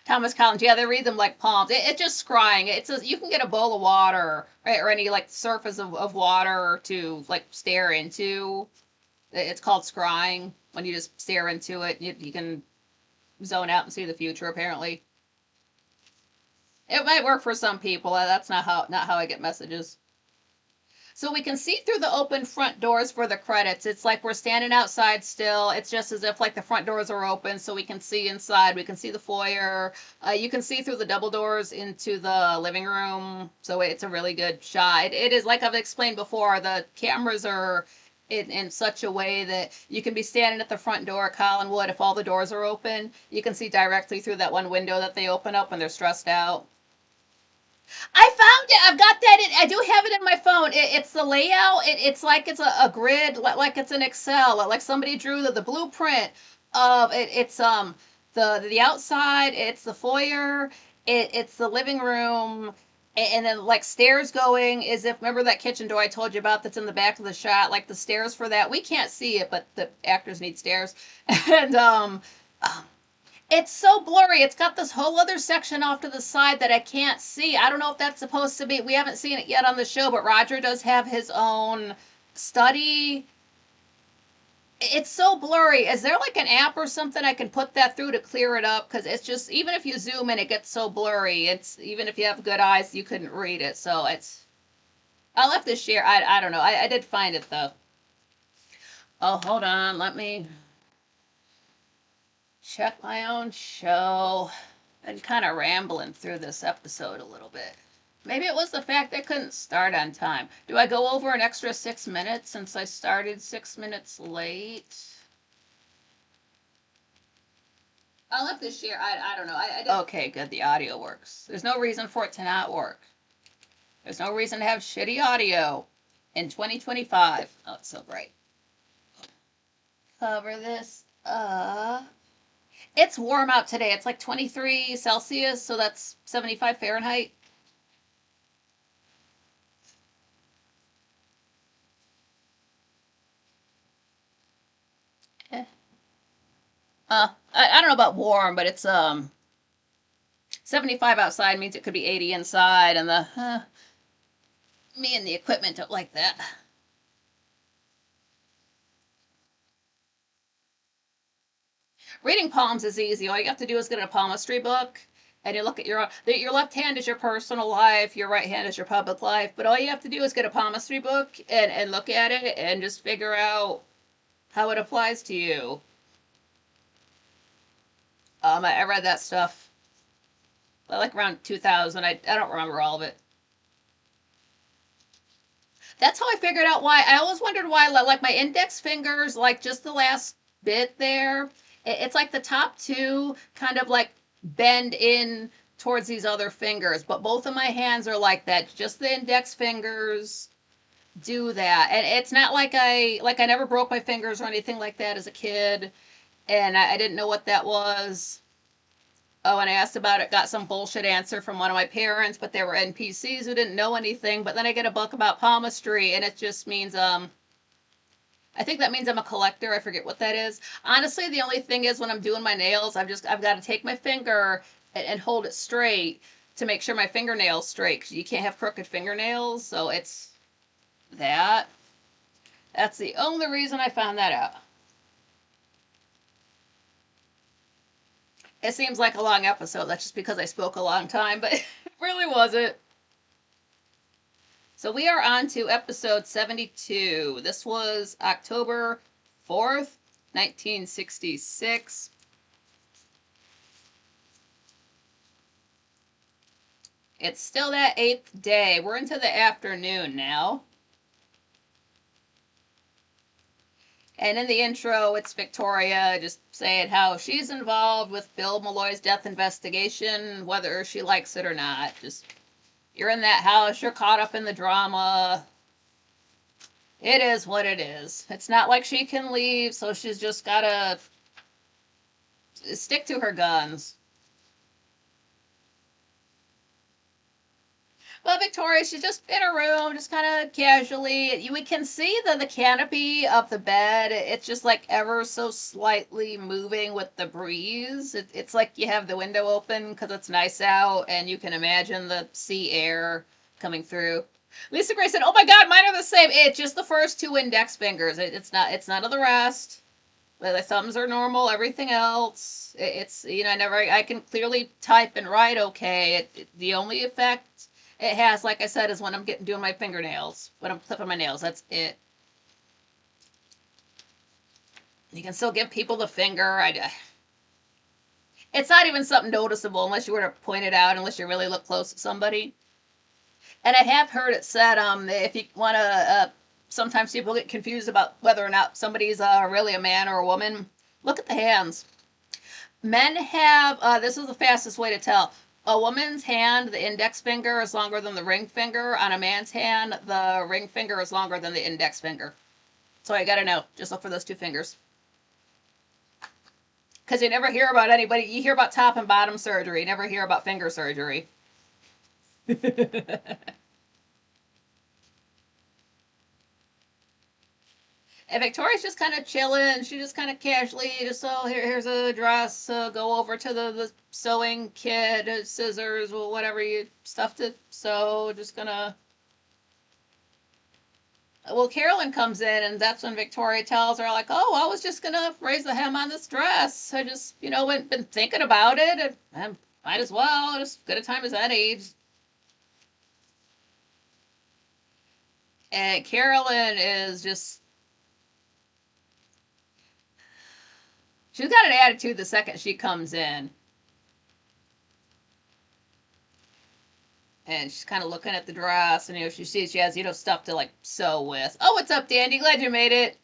Thomas Collins, yeah, they read them like palms. It's just scrying. It says you can get a bowl of water, right, or any like surface of water to like stare into. It's called scrying when you just stare into it. You can zone out and see the future. Apparently, it might work for some people. That's not how I get messages. So we can see through the open front doors for the credits. It's like we're standing outside still. It's just as if like the front doors are open so we can see inside. We can see the foyer. You can see through the double doors into the living room. So it's a really good shot. It is, like I've explained before, the cameras are in such a way that you can be standing at the front door at Collinwood. If all the doors are open, you can see directly through that one window that they open up when they're stressed out. I found it. I've got that. I do have it in my phone. It's the layout. It's like it's a grid, like it's an Excel. Like somebody drew the blueprint of it. It's the outside. It's the foyer. It's the living room. And then like stairs going is if remember that kitchen door I told you about that's in the back of the shot, like the stairs for that. We can't see it, but the actors need stairs. And it's so blurry. It's got this whole other section off to the side that I can't see. I don't know if that's supposed to be. We haven't seen it yet on the show, but Roger does have his own study. It's so blurry. Is there like an app or something I can put that through to clear it up? Because it's just, even if you zoom in, it gets so blurry. It's, even if you have good eyes, you couldn't read it. So it's, I'll have to share. I don't know. I did find it though. Oh, hold on. Let me check my own show. Been kind of rambling through this episode a little bit. Maybe it was the fact I couldn't start on time. Do I go over an extra 6 minutes since I started 6 minutes late? I'll have to share. I don't know. Okay, good. The audio works. There's no reason for it to not work. There's no reason to have shitty audio in 2025. Oh, it's so bright. Cover this up. It's warm out today. It's like 23 Celsius, so that's 75 Fahrenheit. Eh. I don't know about warm, but it's 75 outside means it could be 80 inside, and the me and the equipment don't like that. Reading palms is easy. All you have to do is get a palmistry book, and you look at your left hand is your personal life, your right hand is your public life. But all you have to do is get a palmistry book and look at it and just figure out how it applies to you. I read that stuff like around 2000. I don't remember all of it. That's how I figured out why. I always wondered why, like my index fingers, like just the last bit there, it's like the top two kind of like bend in towards these other fingers, but both of my hands are like that. Just the index fingers do that, and it's not like I never broke my fingers or anything like that as a kid, and I didn't know what that was. Oh, and I asked about it, got some bullshit answer from one of my parents, but they were NPCs who didn't know anything. But then I get a book about palmistry, and it just means I think that means I'm a collector. I forget what that is. Honestly, the only thing is when I'm doing my nails, I've got to take my finger and hold it straight to make sure my fingernails straight. Cause you can't have crooked fingernails, so it's that. That's the only reason I found that out. It seems like a long episode. That's just because I spoke a long time, but it really wasn't. So we are on to episode 72. This was October 4th, 1966. It's still that 8th day. We're into the afternoon now. And in the intro, it's Victoria just saying how she's involved with Bill Malloy's death investigation, whether she likes it or not. Just, you're in that house, you're caught up in the drama. It is what it is. It's not like she can leave, so she's just gotta stick to her guns. Well, Victoria, she's just in her room, just kind of casually. We can see the canopy of the bed. It's just like ever so slightly moving with the breeze. It's like you have the window open because it's nice out, and you can imagine the sea air coming through. Lisa Gray said, "Oh my God, mine are the same. It's just the first two index fingers. It's none of the rest." The thumbs are normal. Everything else, it's I can clearly type and write okay. The only effect it has, like I said, is when I'm doing my fingernails, when I'm clipping my nails. That's it. You can still give people the finger. It's not even something noticeable unless you were to point it out, unless you really look close to somebody. And I have heard it said, if you want to, sometimes people get confused about whether or not somebody's really a man or a woman. Look at the hands. Men have, this is the fastest way to tell. A woman's hand, the index finger is longer than the ring finger. On a man's hand, the ring finger is longer than the index finger. So you gotta know. Just look for those two fingers. Because you never hear about anybody, you hear about top and bottom surgery, you never hear about finger surgery. And Victoria's just kind of chilling. She just kind of casually, just here's a dress. Go over to the sewing kit, scissors, or whatever you stuffed it. So just gonna. Well, Carolyn comes in, and that's when Victoria tells her, like, "Oh, I was just gonna raise the hem on this dress. I just, been thinking about it, and I might as well. Just good a time as any." And Carolyn is just she's got an attitude the second she comes in. And she's kind of looking at the dress, and she sees she has stuff to like sew with. Oh, what's up, Dandy? Glad you made it.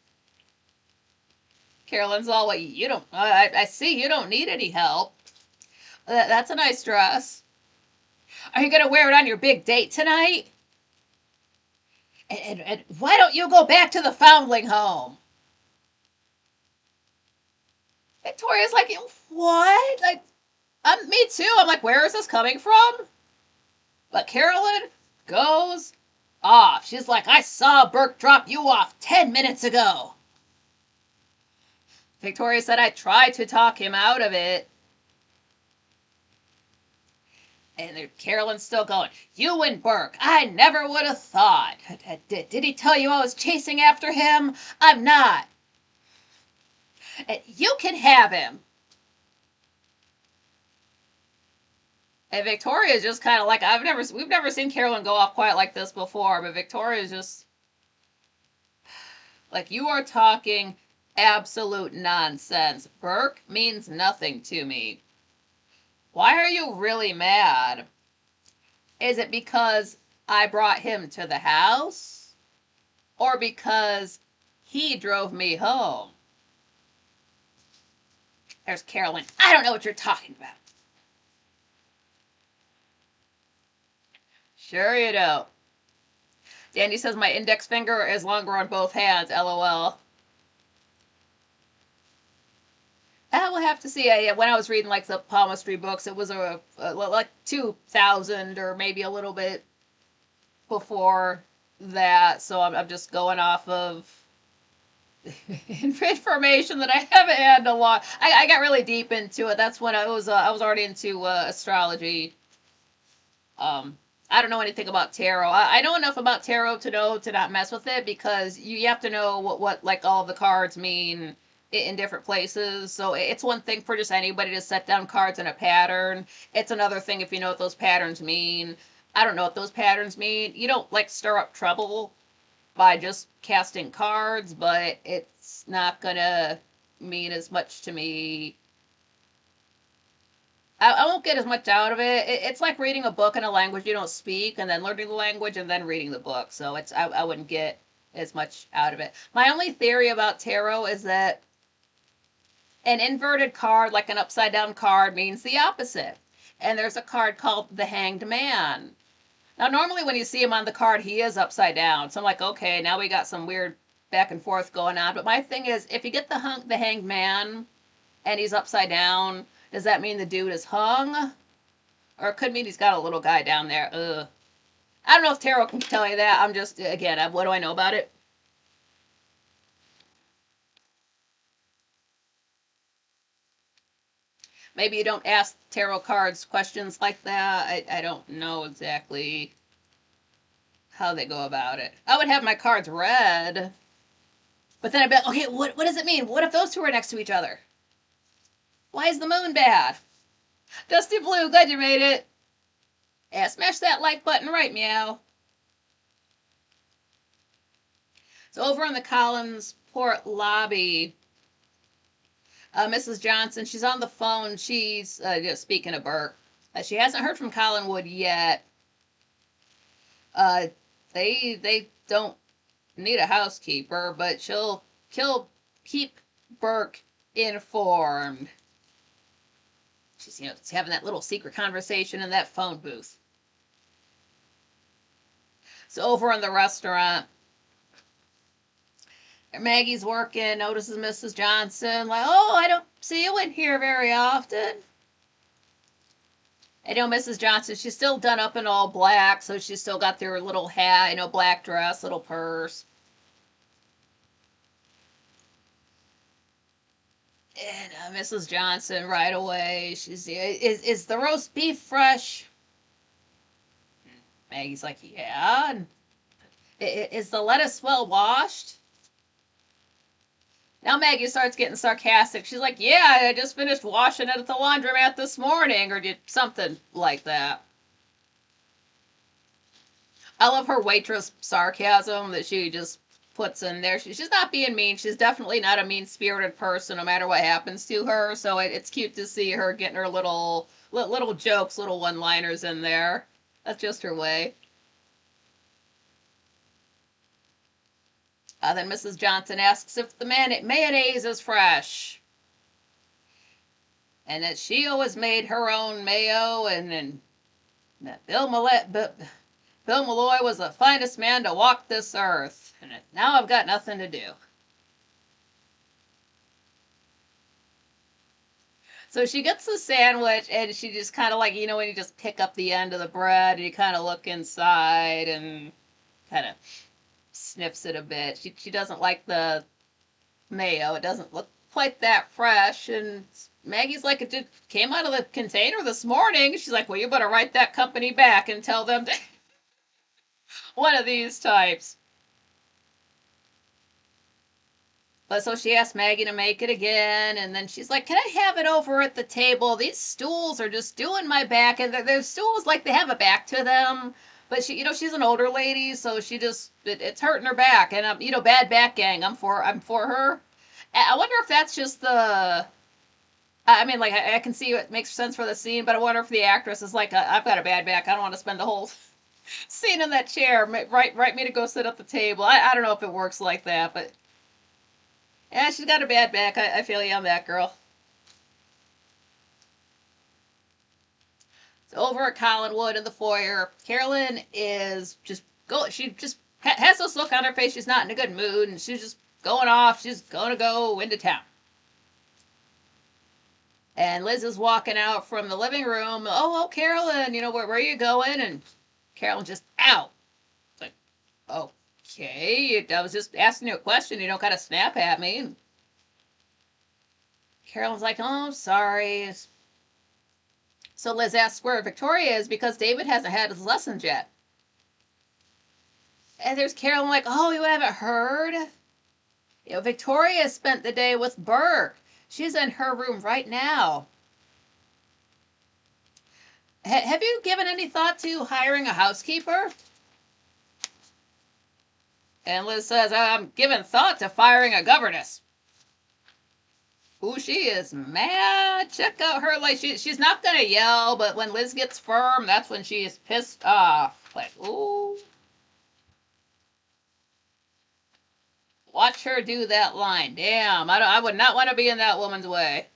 Carolyn's all, "What you don't? I see you don't need any help. That's a nice dress. Are you gonna wear it on your big date tonight? And why don't you go back to the foundling home?" Victoria's like, "What? Like, me too." I'm like, "Where is this coming from?" But Carolyn goes off. She's like, "I saw Burke drop you off 10 minutes ago." Victoria said, "I tried to talk him out of it." And Carolyn's still going, "You and Burke, I never would have thought. Did he tell you I was chasing after him? I'm not. You can have him." And Victoria's just kind of like, we've never seen Carolyn go off quite like this before, but Victoria's just like, "You are talking absolute nonsense. Burke means nothing to me. Why are you really mad? Is it because I brought him to the house? Or because he drove me home?" There's Carolyn. "I don't know what you're talking about." Sure you don't. Dandy says my index finger is longer on both hands. LOL. I will have to see. When I was reading like the palmistry books, it was like 2000 or maybe a little bit before that. So I'm just going off of information that I haven't had in a long. I got really deep into it. That's when I was already into astrology. I don't know anything about tarot. I know enough about tarot to know to not mess with it, because you have to know what like all of the cards mean in different places. So it's one thing for just anybody to set down cards in a pattern. It's another thing if you know what those patterns mean. I don't know what those patterns mean. You don't like stir up trouble by just casting cards, but it's not gonna mean as much to me. I won't get as much out of it. It's like reading a book in a language you don't speak, and then learning the language, and then reading the book. So I wouldn't get as much out of it. My only theory about tarot is that an inverted card, like an upside down card, means the opposite. And there's a card called the Hanged Man. Now, normally when you see him on the card, he is upside down. So I'm like, okay, now we got some weird back and forth going on. But my thing is, if you get the Hanged Man and he's upside down, does that mean the dude is hung? Or it could mean he's got a little guy down there. Ugh. I don't know if tarot can tell you that. I'm just, again, what do I know about it? Maybe you don't ask tarot cards questions like that. I don't know exactly how they go about it. I would have my cards read. But then I'd be like, okay, what does it mean? What if those two are next to each other? Why is the moon bad? Dusty Blue, glad you made it. Yeah, smash that like button right, meow. So over in the Collinsport lobby, Mrs. Johnson, she's on the phone. She's just speaking of Burke. She hasn't heard from Collinwood yet. Uh, they don't need a housekeeper, but she'll keep Burke informed. She's having that little secret conversation in that phone booth. So over in the restaurant, Maggie's working, notices Mrs. Johnson, like, oh, I don't see you in here very often. I know Mrs. Johnson, she's still done up in all black, so she's still got their little hat, black dress, little purse. And Mrs. Johnson right away, she's, is the roast beef fresh? Maggie's like, yeah. And is the lettuce well washed? Now Maggie starts getting sarcastic. She's like, yeah, I just finished washing it at the laundromat this morning, or did something like that. I love her waitress sarcasm that she just puts in there. She's not being mean. She's definitely not a mean-spirited person, no matter what happens to her. So it's cute to see her getting her little jokes, little one-liners in there. That's just her way. Then Mrs. Johnson asks if the mayonnaise is fresh. And that she always made her own mayo, and that Bill Malloy was the finest man to walk this earth. And now I've got nothing to do. So she gets the sandwich, and she just kind of like, when you just pick up the end of the bread, and you kind of look inside, and kind of sniffs it a bit. She doesn't like the mayo. It doesn't look quite that fresh. And Maggie's like, it just came out of the container this morning. She's like, well, you better write that company back and tell them to one of these types. But so she asked Maggie to make it again, and then she's like, can I have it over at the table? These stools are just doing my back, and their stools, like, they have a back to them. But she, she's an older lady, so she just, it's hurting her back. And, bad back gang, I'm for her. I wonder if that's just the, I mean, like, I can see it makes sense for the scene, but I wonder if the actress is like, I've got a bad back. I don't want to spend the whole scene in that chair. Write me to go sit at the table. I don't know if it works like that, but yeah, she's got a bad back. I feel you on that, girl. So over at Collinwood in the foyer, Carolyn is just she just has this look on her face. She's not in a good mood, and she's just going off. She's going to go into town. And Liz is walking out from the living room. Oh, Carolyn, where are you going? And Carolyn just out. It's like, okay, I was just asking you a question. You don't gotta snap at me. Carolyn's like, oh, sorry. So Liz asks where Victoria is because David hasn't had his lessons yet. And there's Carolyn like, oh, you haven't heard? Victoria spent the day with Burke. She's in her room right now. Have you given any thought to hiring a housekeeper? And Liz says, I'm giving thought to firing a governess. Ooh, she is mad. Check out her, like, she's not gonna yell, but when Liz gets firm, that's when she is pissed off. Like, ooh. Watch her do that line. Damn, I would not want to be in that woman's way.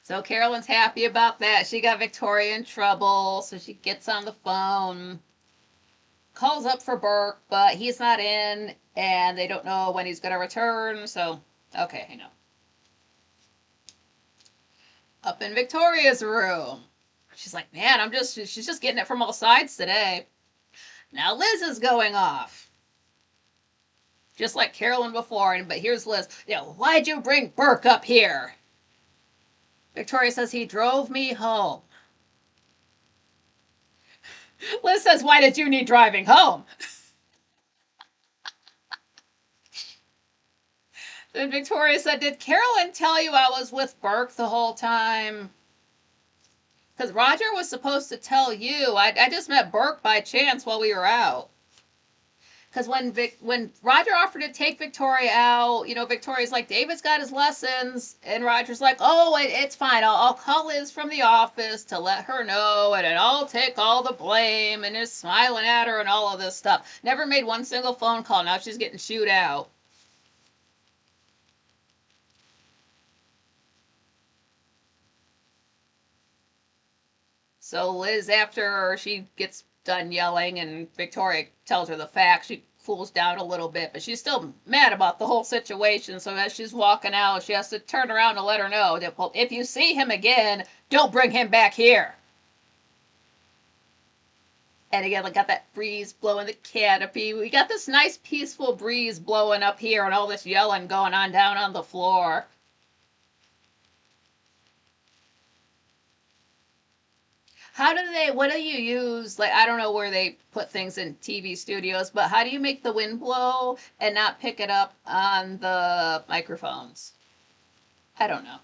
So Carolyn's happy about that. She got Victoria in trouble, so she gets on the phone, calls up for Burke, but he's not in, and they don't know when he's going to return, so, okay, hang on. Up in Victoria's room. She's like, man, she's just getting it from all sides today. Now Liz is going off. Just like Carolyn before, but here's Liz. Why'd you bring Burke up here? Victoria says, he drove me home. Liz says, why did you need driving home? Then Victoria said, "Did Carolyn tell you I was with Burke the whole time?" Because Roger was supposed to tell you. I just met Burke by chance while we were out. Because when Roger offered to take Victoria out, Victoria's like, David's got his lessons, and Roger's like, oh, it's fine. I'll call Liz from the office to let her know, and then I'll take all the blame, and just smiling at her and all of this stuff. Never made one single phone call. Now she's getting chewed out. So Liz, after she gets done yelling and Victoria tells her the facts, she cools down a little bit, but she's still mad about the whole situation. So as she's walking out, she has to turn around and let her know that, well, if you see him again, don't bring him back here. And again, we got that breeze blowing the canopy. We got this nice peaceful breeze blowing up here and all this yelling going on down on the floor. What do you use? Like, I don't know where they put things in TV studios, but how do you make the wind blow and not pick it up on the microphones? I don't know.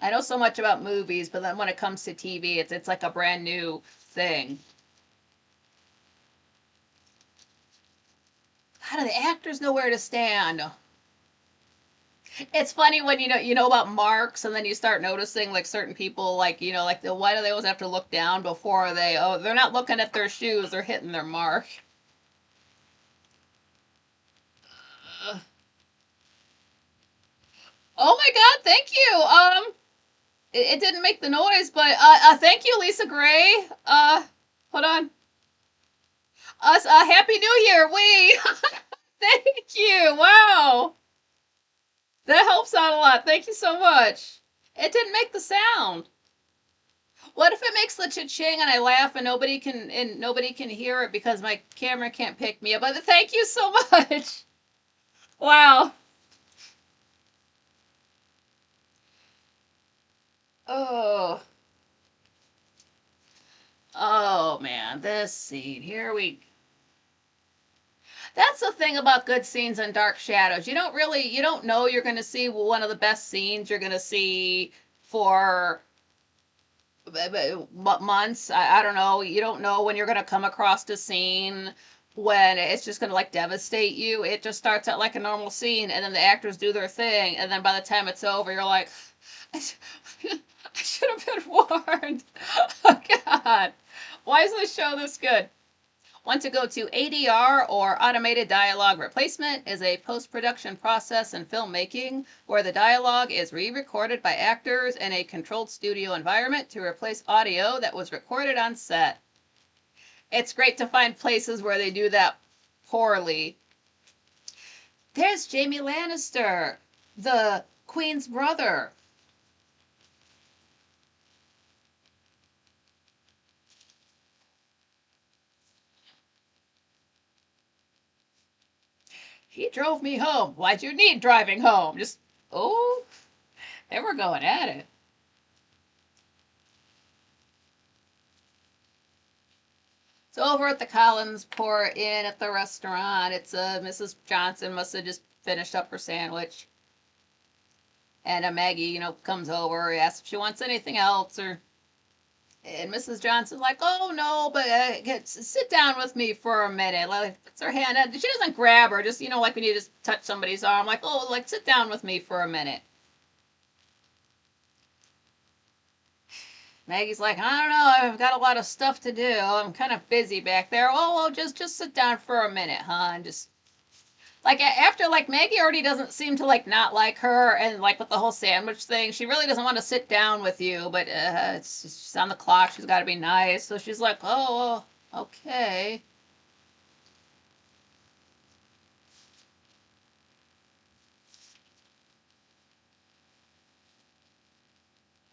I know so much about movies, but then when it comes to TV, it's like a brand new thing. How do the actors know where to stand? It's funny when you know about marks, and then you start noticing like certain people, like like why do they always have to look down before they're not looking at their shoes, they're hitting their mark. Oh my God, thank you. It didn't make the noise, but thank you, Lisa Gray. Hold on. Us, Happy New Year. We thank you. Wow, that helps out a lot. Thank you so much. It didn't make the sound. What if it makes the cha-ching and I laugh and nobody can hear it because my camera can't pick me up? But thank you so much. Wow. Oh. Oh man, this scene. Here we That's the thing about good scenes and dark shadows. You don't know you're going to see one of the best scenes you're going to see for months. I don't know. You don't know when you're going to come across a scene when it's just going to like devastate you. It just starts out like a normal scene, and then the actors do their thing, and then by the time it's over, you're like, I, I should have been warned. Oh God, why is this show this good? Want to go to ADR, or Automated Dialogue Replacement, is a post-production process in filmmaking where the dialogue is re-recorded by actors in a controlled studio environment to replace audio that was recorded on set. It's great to find places where they do that poorly. There's Jamie Lannister, the Queen's brother. He drove me home. Why'd you need driving home? Just, oh, they were going at it. So over at the Collins Port Inn at the restaurant, it's Mrs. Johnson must have just finished up her sandwich. And Maggie, comes over, asks if she wants anything else, and Mrs. Johnson's like, oh no, but sit down with me for a minute. Like, puts her hand out. She doesn't grab her, just like when you just touch somebody's arm, like, oh, like sit down with me for a minute. Maggie's like, I don't know, I've got a lot of stuff to do. I'm kind of busy back there. Oh, well, just sit down for a minute, huh? And just like after like Maggie already doesn't seem to like not like her, and like with the whole sandwich thing, she really doesn't want to sit down with you, but she's on the clock. She's got to be nice, so she's like, oh, well, okay.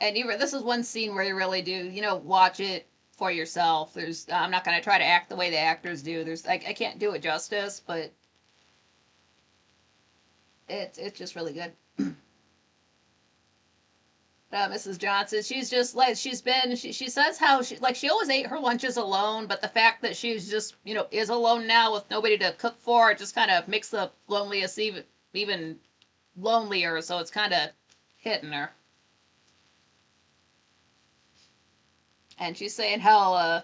And this is one scene where you really do watch it for yourself. I'm not going to try to act the way the actors do. I can't do it justice, but it's just really good. Mrs. Johnson, she's just like she says how she always ate her lunches alone, but the fact that she's just is alone now with nobody to cook for, it just kind of makes the loneliest even lonelier. So it's kind of hitting her. And she's saying how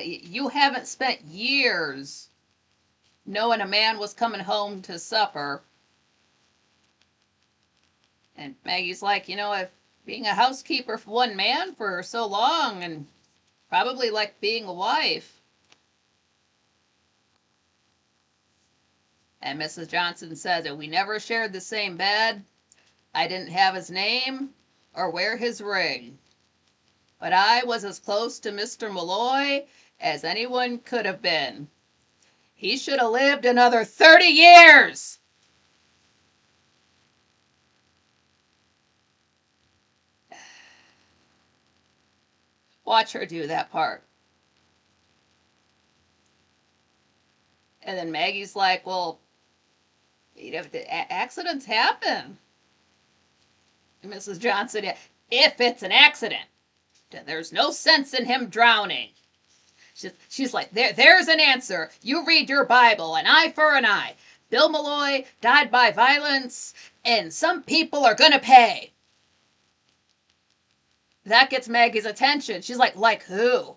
you haven't spent years knowing a man was coming home to supper. And Maggie's like, if being a housekeeper for one man for so long, and probably like being a wife. And Mrs. Johnson says that we never shared the same bed. I didn't have his name or wear his ring. But I was as close to Mr. Malloy as anyone could have been. He should have lived another 30 years. Watch her do that part. And then Maggie's like, well, accidents happen. And Mrs. Johnson, if it's an accident, then there's no sense in him drowning. She's like, there's an answer. You read your Bible, an eye for an eye. Bill Malloy died by violence, and some people are going to pay. That gets Maggie's attention. She's like who?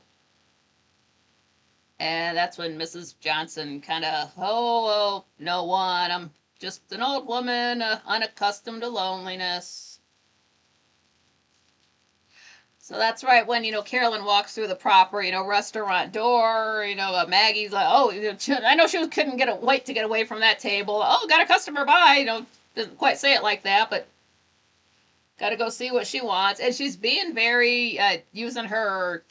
And that's when Mrs. Johnson kind of, well, no one. I'm just an old woman, unaccustomed to loneliness. So that's right when, Carolyn walks through the proper, restaurant door, Maggie's like, oh, I know she couldn't wait to get away from that table. Oh, got a customer by, doesn't quite say it like that, but got to go see what she wants. And she's being very, using her,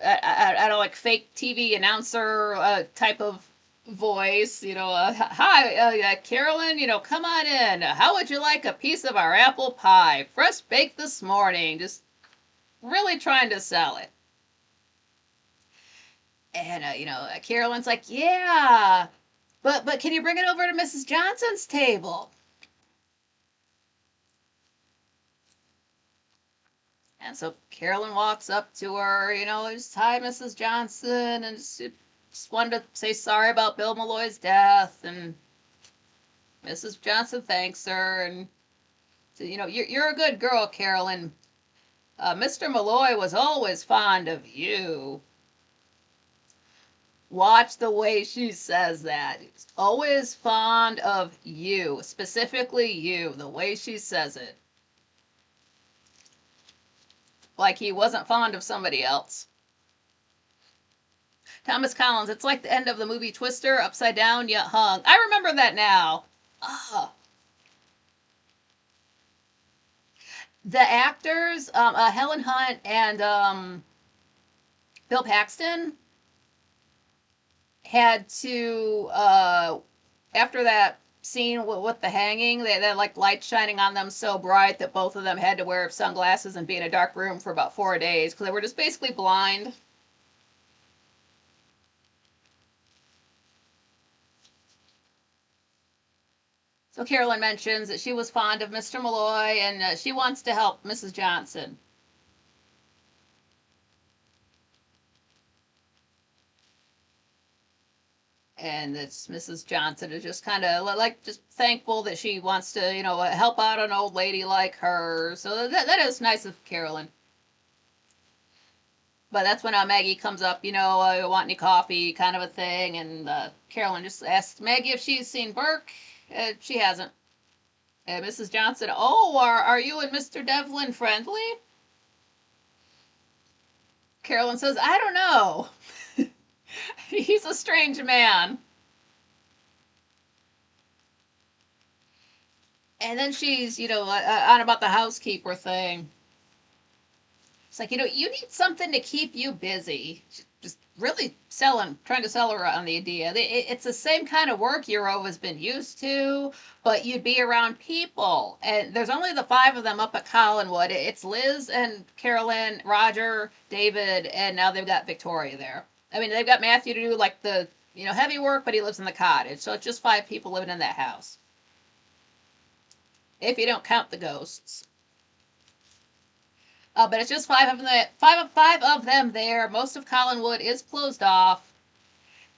I don't know, like fake TV announcer type of voice, hi, Carolyn, come on in. How would you like a piece of our apple pie? Fresh baked this morning. Just really trying to sell it. And, Carolyn's like, yeah, but can you bring it over to Mrs. Johnson's table? And so Carolyn walks up to her, just hi, Mrs. Johnson, and just wanted to say sorry about Bill Malloy's death. And Mrs. Johnson thanks her, and so, you're a good girl, Carolyn. Mr. Malloy was always fond of you. Watch the way she says that. He's always fond of you, specifically you, the way she says it. Like he wasn't fond of somebody else. Thomas Collins, it's like the end of the movie Twister, upside down yet hung. I remember that now. The actors, Helen Hunt and Bill Paxton, had to, after that scene with the hanging, they had like lights shining on them so bright that both of them had to wear sunglasses and be in a dark room for about 4 days because they were just basically blind. So Carolyn mentions that she was fond of Mr. Malloy and she wants to help Mrs. Johnson. And it's Mrs. Johnson is just kind of like just thankful that she wants to, help out an old lady like her. So that is nice of Carolyn. But that's when Maggie comes up, want any coffee kind of a thing. And Carolyn just asks Maggie if she's seen Burke. She hasn't. And Mrs. Johnson, oh, are you and Mr. Devlin friendly? Carolyn says, I don't know. He's a strange man. And then she's, on about the housekeeper thing. It's like, you need something to keep you busy. Just really trying to sell her on the idea. It's the same kind of work you've always been used to, but you'd be around people. And there's only the 5 of them up at Collinwood. It's Liz and Carolyn, Roger, David, and now they've got Victoria there. I mean, they've got Matthew to do like the, heavy work, but he lives in the cottage. So it's just 5 people living in that house. if you don't count the ghosts. But it's just five of them there. Most of Collinwood is closed off.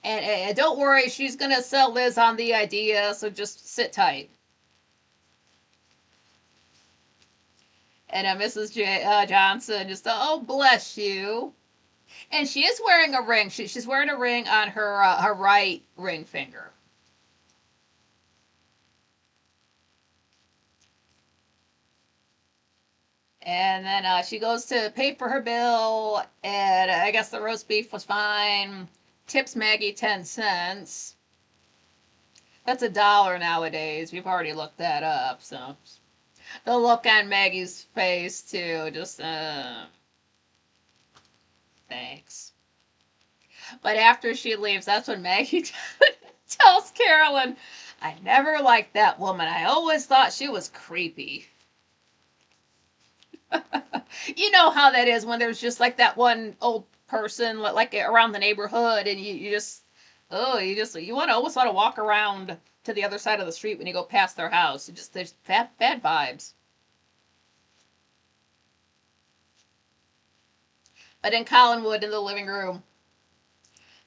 And don't worry, she's going to sell Liz on the idea, so just sit tight. And Mrs. Johnson just, oh, bless you. And she is wearing a ring. She's wearing a ring on her right ring finger. And then she goes to pay for her bill, and I guess the roast beef was fine. Tips Maggie 10 cents. That's $1 nowadays. We've already looked that up, so the look on Maggie's face too, just thanks. But after she leaves, that's when Maggie tells Carolyn, I never liked that woman. I always thought she was creepy. You know how that is when there's just like that one old person like around the neighborhood, and you just you almost want to walk around to the other side of the street when you go past their house. It just there's bad vibes. But in Collinwood, in the living room,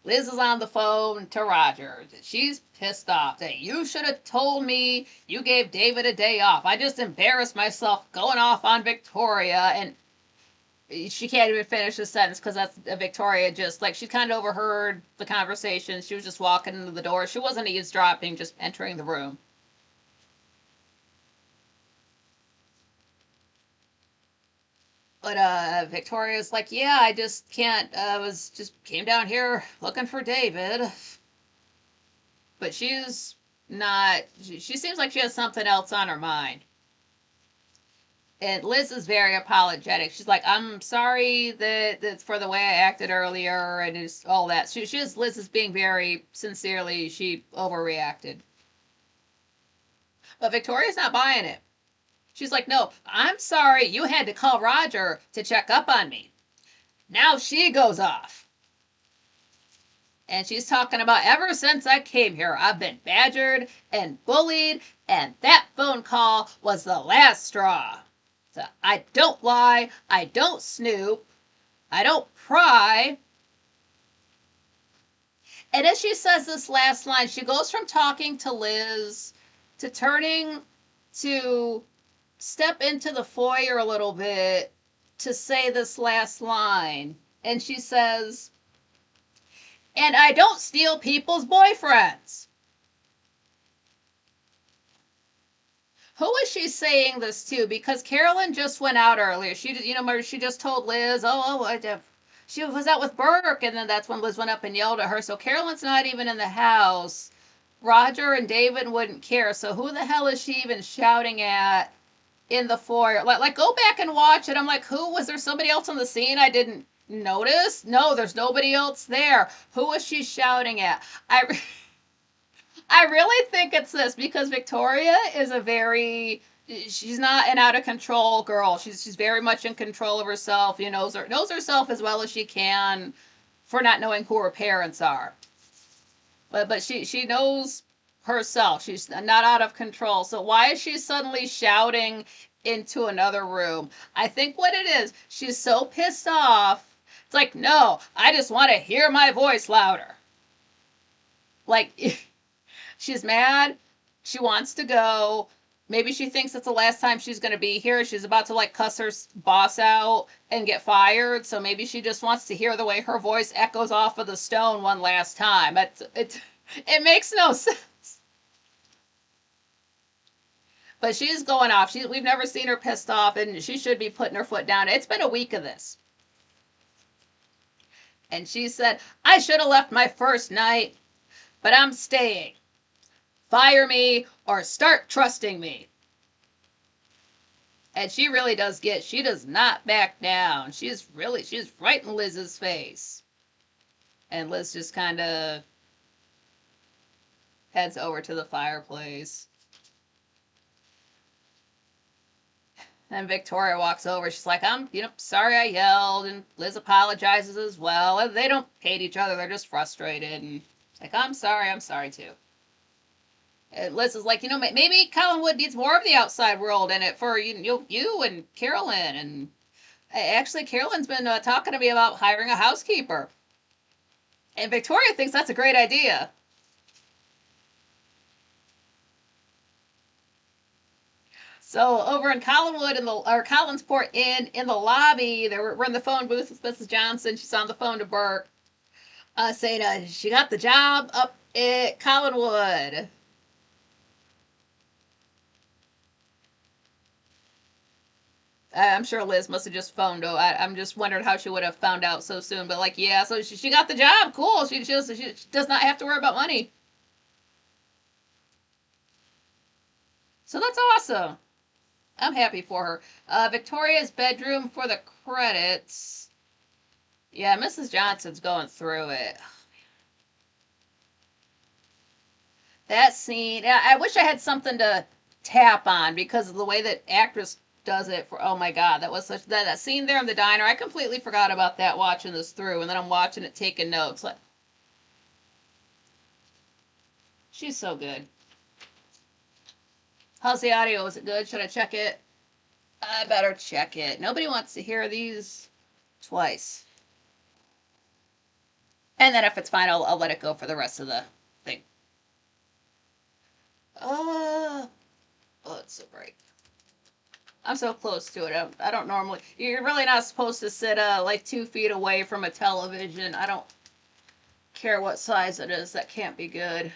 Liz is on the phone to Roger. She's pissed off. That you should have told me you gave David a day off. I just embarrassed myself going off on Victoria. And she can't even finish the sentence because that's Victoria just like she kind of overheard the conversation. She was just walking into the door. She wasn't eavesdropping, just entering the room. But Victoria's like, yeah, I just can't. Was just came down here looking for David. But she's not. She seems like she has something else on her mind. And Liz is very apologetic. She's like, I'm sorry that for the way I acted earlier and just all that. Liz is being very sincerely, she overreacted. But Victoria's not buying it. She's like, no, I'm sorry you had to call Roger to check up on me. Now she goes off. And she's talking about ever since I came here, I've been badgered and bullied, and that phone call was the last straw. So I don't lie, I don't snoop, I don't pry. And as she says this last line, she goes from talking to Liz to turning to step into the foyer a little bit to say this last line. And she says, and I don't steal people's boyfriends. Who is she saying this to? Because Carolyn just went out earlier. She just told Liz, she was out with Burke, and then that's when Liz went up and yelled at her. So Carolyn's not even in the house. Roger and David wouldn't care. So who the hell is she even shouting at in the foyer? Like go back and watch it. I'm like, who was there? Somebody else on the scene I didn't notice? No, there's nobody else there. Who was she shouting at? I really think it's this because Victoria is she's not an out of control girl. She's very much in control of herself. Knows herself as well as she can for not knowing who her parents are. But she knows herself. She's not out of control. So why is she suddenly shouting into another room? I think what it is, she's so pissed off. It's like, no, I just want to hear my voice louder. Like she's mad. She wants to go. Maybe she thinks it's the last time she's going to be here. She's about to like cuss her boss out and get fired. So maybe she just wants to hear the way her voice echoes off of the stone one last time. It makes no sense. But she's going off. We've never seen her pissed off, and she should be putting her foot down. It's been a week of this. And she said, I should have left my first night, but I'm staying. Fire me or start trusting me. And she really does she does not back down. She's right in Liz's face. And Liz just kind of heads over to the fireplace. And Victoria walks over. She's like, I'm sorry I yelled. And Liz apologizes as well. And they don't hate each other. They're just frustrated. And like, I'm sorry too. And Liz is like, maybe Collinwood needs more of the outside world in it for you and Carolyn. And actually, Carolyn's been talking to me about hiring a housekeeper. And Victoria thinks that's a great idea. So over in Collinwood or Collinsport in the lobby, we're in the phone booth with Mrs. Johnson. She's on the phone to Burke, saying she got the job up at Collinwood. I'm sure Liz must have just phoned. I'm just wondering how she would have found out so soon. But like, yeah, so she got the job. Cool. She does not have to worry about money. So that's awesome. I'm happy for her. Victoria's bedroom for the credits. Yeah, Mrs. Johnson's going through it. That scene, I wish I had something to tap on because of the way that actress does it. Oh my god, that was such that scene there in the diner. I completely forgot about that watching this through, and then I'm watching it taking notes. Like, she's so good. How's the audio? Is it good? Should I check it? I better check it. Nobody wants to hear these twice. And then if it's fine, I'll let it go for the rest of the thing. Oh, it's a break. I'm so close to it. I don't normally. You're really not supposed to sit like 2 feet away from a television. I don't care what size it is. That can't be good.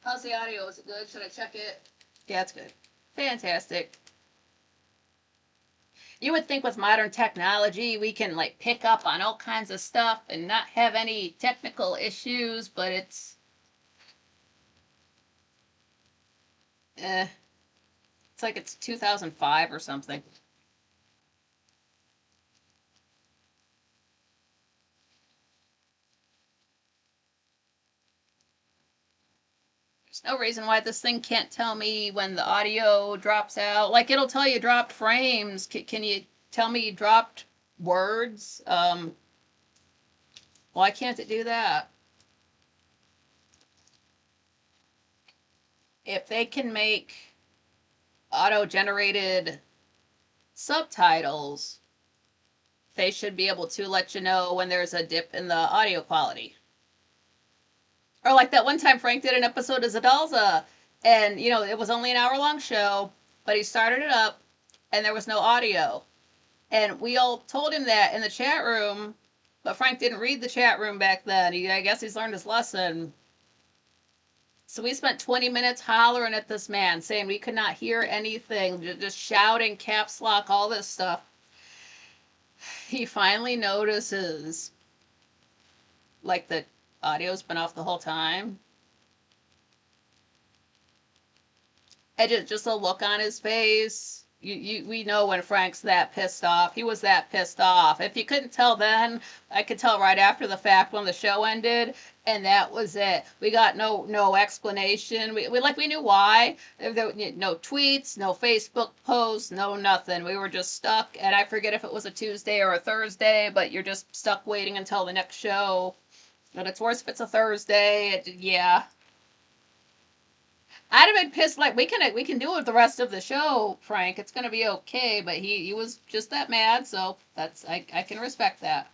How's the audio? Is it good? Should I check it? Yeah, it's good. Fantastic. You would think with modern technology we can like pick up on all kinds of stuff and not have any technical issues, but eh, it's like it's 2005 or something. There's no reason why this thing can't tell me when the audio drops out. Like it'll tell you dropped frames. Can you tell me you dropped words? Why can't it do that? If they can make auto-generated subtitles, they should be able to let you know when there's a dip in the audio quality. Or like that one time Frank did an episode of Zadalza, and it was only an hour-long show, but he started it up, and there was no audio. And we all told him that in the chat room, but Frank didn't read the chat room back then. I guess he's learned his lesson. So we spent 20 minutes hollering at this man, saying we could not hear anything, just shouting, caps lock, all this stuff. He finally notices, like, the audio's been off the whole time. And just a look on his face. We know when Frank's that pissed off. He was that pissed off. If you couldn't tell then, I could tell right after the fact when the show ended, and that was it. We got no explanation. We knew why. There no tweets, no Facebook posts, no nothing. We were just stuck, and I forget if it was a Tuesday or a Thursday, but you're just stuck waiting until the next show. But it's worse if it's a Thursday. Yeah. I'd have been pissed. Like we can do it the rest of the show, Frank. It's gonna be okay. But he was just that mad, so I can respect that.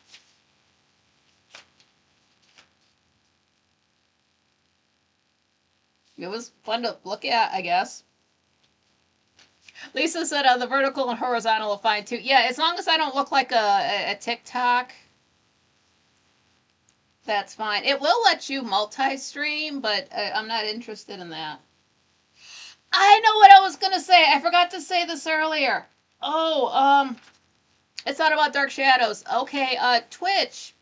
It was fun to look at, I guess. Lisa said the vertical and horizontal are fine too. Yeah, as long as I don't look like a TikTok, that's fine. It will let you multi-stream, but I'm not interested in that. I know what I was gonna say. I forgot to say this earlier. Oh, it's not about Dark Shadows. Okay, Twitch.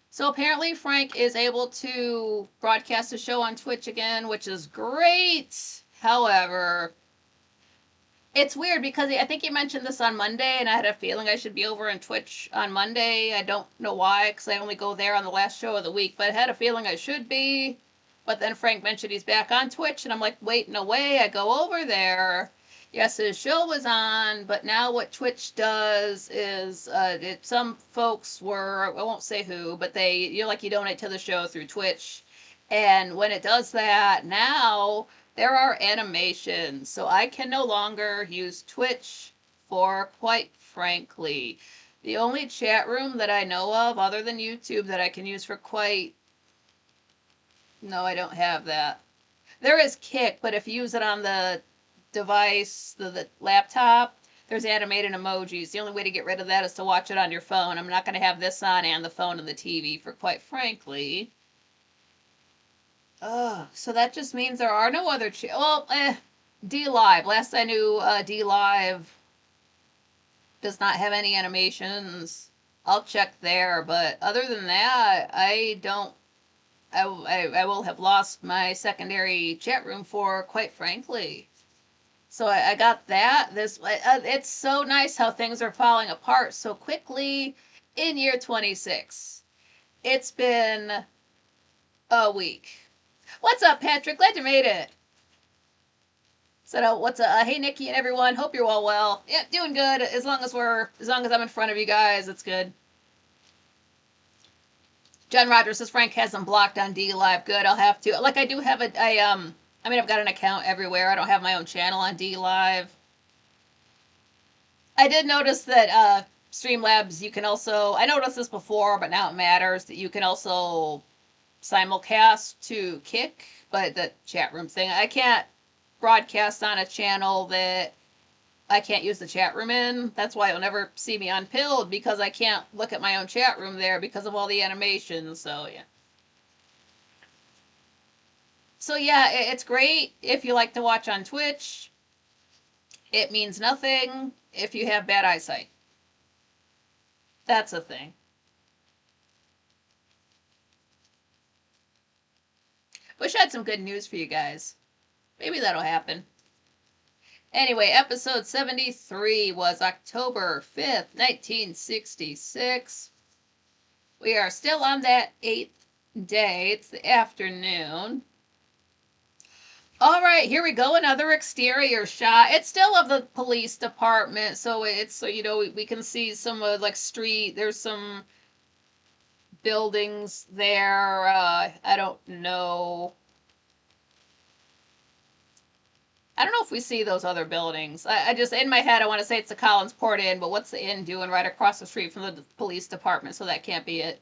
So apparently Frank is able to broadcast a show on Twitch again, which is great. However, it's weird because I think you mentioned this on Monday, and I had a feeling I should be over on Twitch on Monday. I don't know why, because I only go there on the last show of the week, but I had a feeling I should be. But then Frank mentioned he's back on Twitch, and I'm like, waiting away. I go over there. Yes, his show was on, but now what Twitch does is some folks were, I won't say who, but you donate to the show through Twitch, And when it does that, now there are animations. So I can no longer use Twitch for, quite frankly. The only chat room that I know of, other than YouTube, that I can use for quite. No, I don't have that. There is Kick, but if you use it on the device, the laptop, there's animated emojis. The only way to get rid of that is to watch it on your phone. I'm not going to have this on and the phone and the TV for, quite frankly. So that just means there are no other D Live. Last I knew, D Live does not have any animations. I'll check there, but other than that, I don't. I will have lost my secondary chat room for, quite frankly. So I got that. It's so nice how things are falling apart so quickly in year 26. It's been a week. What's up, Patrick? Glad you made it. So what's hey Nikki and everyone. Hope you're all well. Yeah, doing good. As long as I'm in front of you guys, it's good. John Rogers says Frank has them blocked on D Live. Good. I'll have to. Like I do have I've got an account everywhere. I don't have my own channel on D Live. I did notice that Streamlabs, you can also, I noticed this before, but now it matters, that you can also simulcast to Kick, but the chat room thing, I can't broadcast on a channel that I can't use the chat room in. That's why you'll never see me on Pilled, because I can't look at my own chat room there because of all the animations, so yeah. So yeah, it's great if you like to watch on Twitch. It means nothing if you have bad eyesight. That's a thing. Wish I had some good news for you guys. Maybe that'll happen. Anyway, episode 73 was October 5th, 1966. We are still on that 8th day. It's the afternoon. All right, here we go. Another exterior shot. It's still of the police department, so we can see some like street. There's some buildings there. I don't know. I don't know if we see those other buildings. I just, in my head, I want to say it's the Collinsport Inn, but what's the inn doing right across the street from the police department? So that can't be it.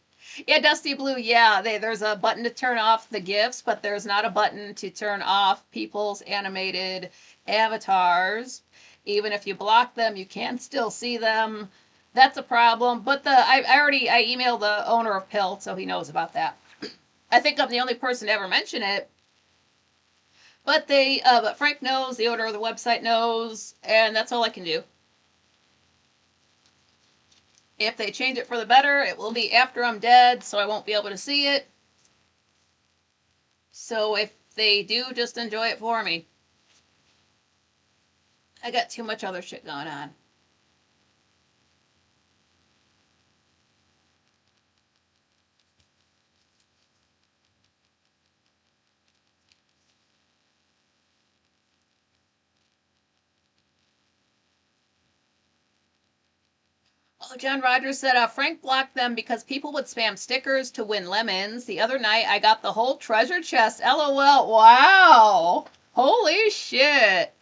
Yeah, Dusty Blue, yeah, there's a button to turn off the GIFs, but there's not a button to turn off people's animated avatars. Even if you block them, you can still see them. That's a problem. But I emailed the owner of Pill, so he knows about that. I think I'm the only person to ever mention it. But but Frank knows, the owner of the website knows, and that's all I can do. If they change it for the better, it will be after I'm dead, so I won't be able to see it. So if they do, just enjoy it for me. I got too much other shit going on. Oh, John Rogers said, Frank blocked them because people would spam stickers to win lemons. The other night, I got the whole treasure chest. LOL. Wow. Holy shit.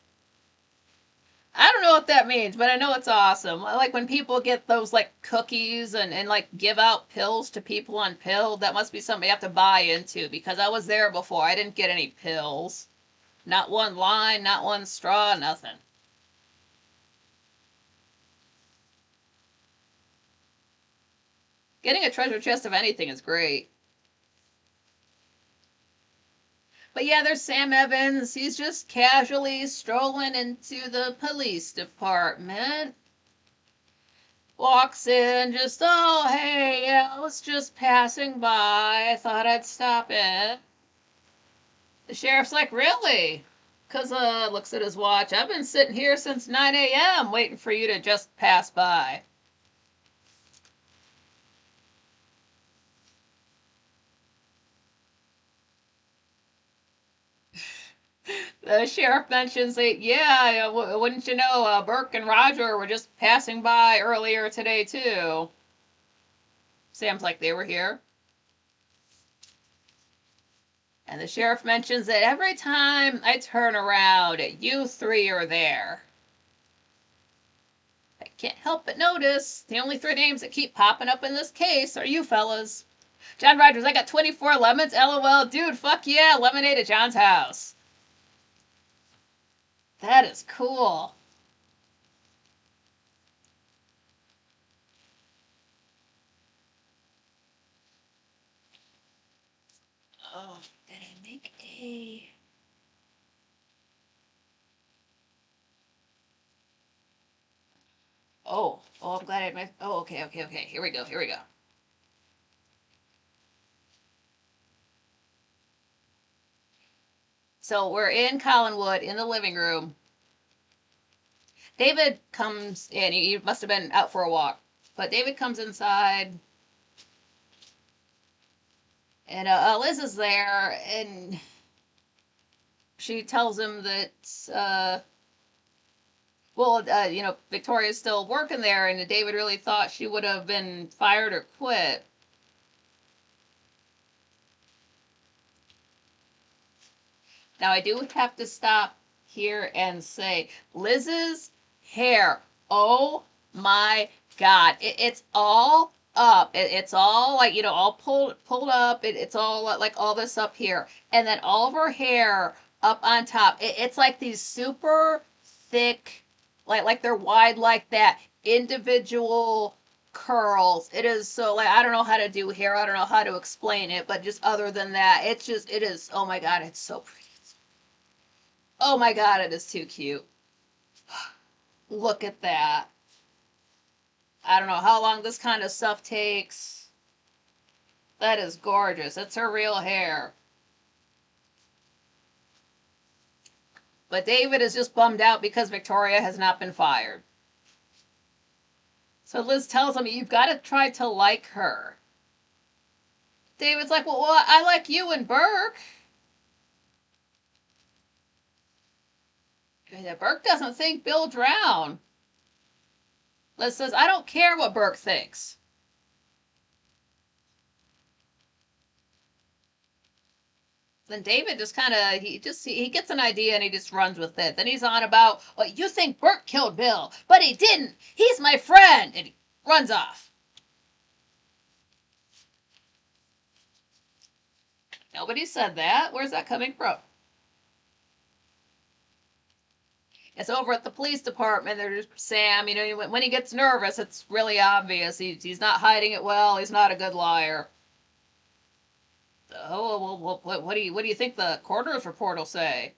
I don't know what that means, but I know it's awesome. I like when people get those like cookies and like give out pills to people on pill. That must be something you have to buy into, because I was there before. I didn't get any pills. Not one line, not one straw, nothing. Getting a treasure chest of anything is great. But yeah, there's Sam Evans. He's just casually strolling into the police department. Walks in, just, oh, hey, yeah, I was just passing by. I thought I'd stop in. The sheriff's like, really? Because, looks at his watch. I've been sitting here since 9 a.m. waiting for you to just pass by. The sheriff mentions that, yeah, wouldn't you know, Burke and Roger were just passing by earlier today, too. Sam's like, they were here? And the sheriff mentions that every time I turn around, you three are there. I can't help but notice the only three names that keep popping up in this case are you fellas. John Rogers, I got 24 lemons, LOL. Dude, fuck yeah, lemonade at John's house. That is cool. Oh, did I make a... Oh, I'm glad I made... Oh, okay. Here we go. So we're in Collinwood in the living room. David comes in. He must have been out for a walk. But David comes inside. And Liz is there. And she tells him that, Victoria's still working there. And David really thought she would have been fired or quit. Now, I do have to stop here and say, Liz's hair, oh my God, it's all up. It's all like, all pulled up. It's all like all this up here. And then all of her hair up on top. It's like these super thick, like they're wide like that, individual curls. It is so like, I don't know how to do hair. I don't know how to explain it, but just other than that, it is, oh my God, it's so pretty. Oh my God, it is too cute. Look at that. I don't know how long this kind of stuff takes. That is gorgeous. It's her real hair. But David is just bummed out because Victoria has not been fired. So Liz tells him, you've got to try to like her. David's like, well, I like you and Burke. Burke doesn't think Bill drowned. Liz says, I don't care what Burke thinks. Then David just kind of, he gets an idea and he just runs with it. Then he's on about, well, you think Burke killed Bill, but he didn't. He's my friend. And he runs off. Nobody said that. Where's that coming from? It's over at the police department. They're just, Sam, when he gets nervous, it's really obvious. He's not hiding it well. He's not a good liar. Oh, well, what do you think the coroner's report will say?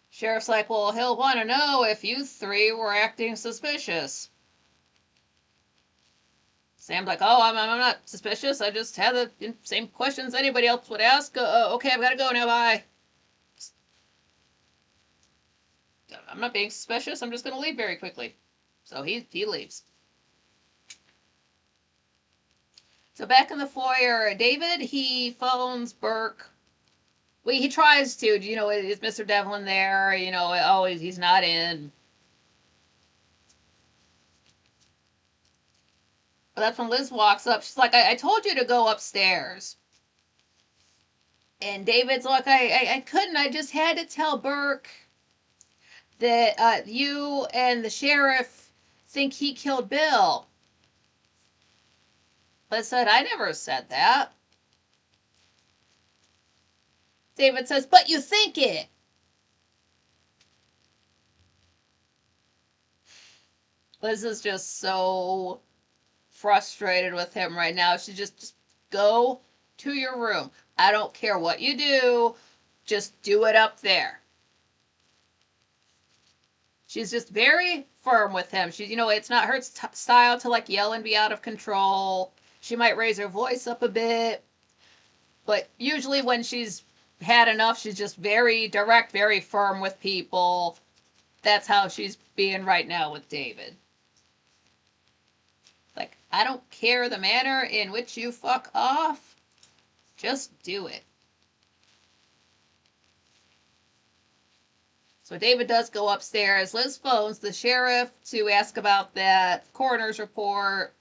Sheriff's like, well, he'll want to know if you three were acting suspicious. Sam's like, oh, I'm not suspicious. I just had the same questions anybody else would ask. Okay, I've got to go now. Bye. I'm not being suspicious. I'm just going to leave very quickly. So he leaves. So back in the foyer, David, he phones Burke. Well, he tries to, is Mr. Devlin there? He's not in. But that's when Liz walks up. She's like, I told you to go upstairs. And David's like, I couldn't. I just had to tell Burke that you and the sheriff think he killed Bill. Liz said, I never said that. David says, but you think it. Liz is just so frustrated with him right now. She just go to your room. I don't care what you do. Just do it up there. She's just very firm with him. She's, it's not her style to like yell and be out of control. She might raise her voice up a bit. But usually when she's had enough, she's just very direct, very firm with people. That's how she's being right now with David. Like, I don't care the manner in which you fuck off. Just do it. So David does go upstairs. Liz phones the sheriff to ask about that coroner's report.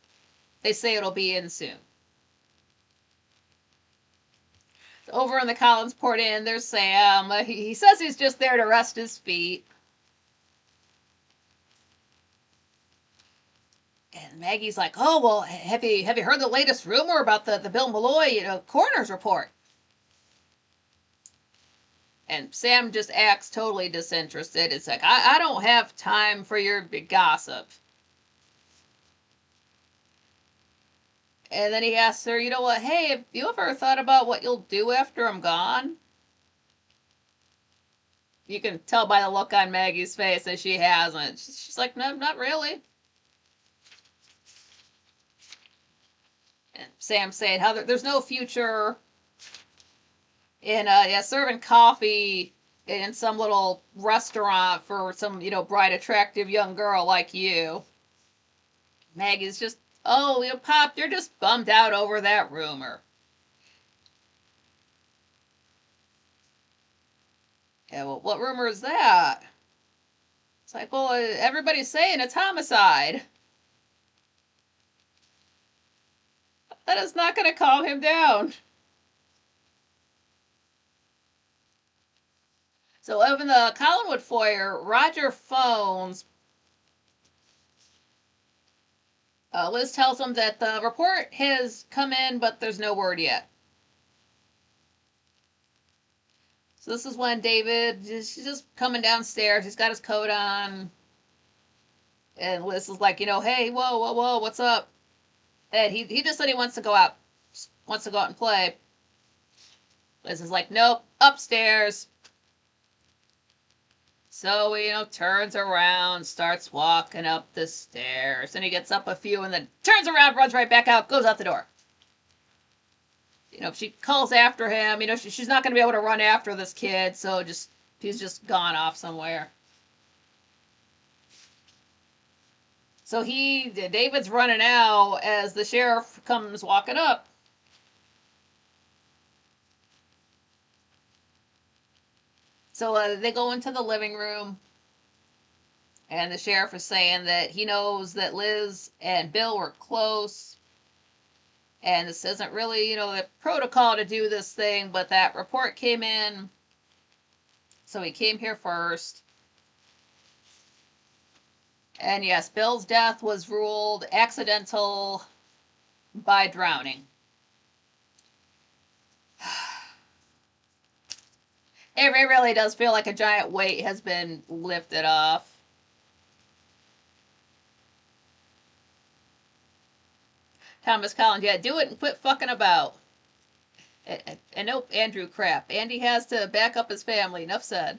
They say it'll be in soon. Over in the Collinsport Inn, there's Sam. He says he's just there to rest his feet. And Maggie's like, "Oh well, have you heard the latest rumor about the Bill Malloy coroner's report?" And Sam just acts totally disinterested. It's like, I don't have time for your big gossip. And then he asks her, "You know what? Hey, have you ever thought about what you'll do after I'm gone?" You can tell by the look on Maggie's face that she hasn't. She's like, "No, not really." And Sam's saying how there's no future in serving coffee in some little restaurant for some bright, attractive young girl like you. Maggie's just, "Oh, Pop, you're just bummed out over that rumor." Yeah, well, what rumor is that? It's like, well, everybody's saying it's homicide. That is not going to calm him down. So over in the Collinwood foyer, Roger phones. Liz tells him that the report has come in, but there's no word yet. So this is when David, she's just coming downstairs. He's got his coat on. And Liz is like, "Hey, whoa, whoa, whoa, what's up?" And he just said he wants to go out. Wants to go out and play. Liz is like, "Nope, upstairs." So he, turns around, starts walking up the stairs. And he gets up a few and then turns around, runs right back out, goes out the door. If she calls after him, she's not going to be able to run after this kid. So he's just gone off somewhere. So David's running out as the sheriff comes walking up. So they go into the living room, and the sheriff is saying that he knows that Liz and Bill were close, and this isn't really, the protocol to do this thing, but that report came in, so he came here first. And yes, Bill's death was ruled accidental by drowning. It really does feel like a giant weight has been lifted off. Thomas Collins, yeah, do it and quit fucking about. And nope, Andrew crap. Andy has to back up his family. Enough said.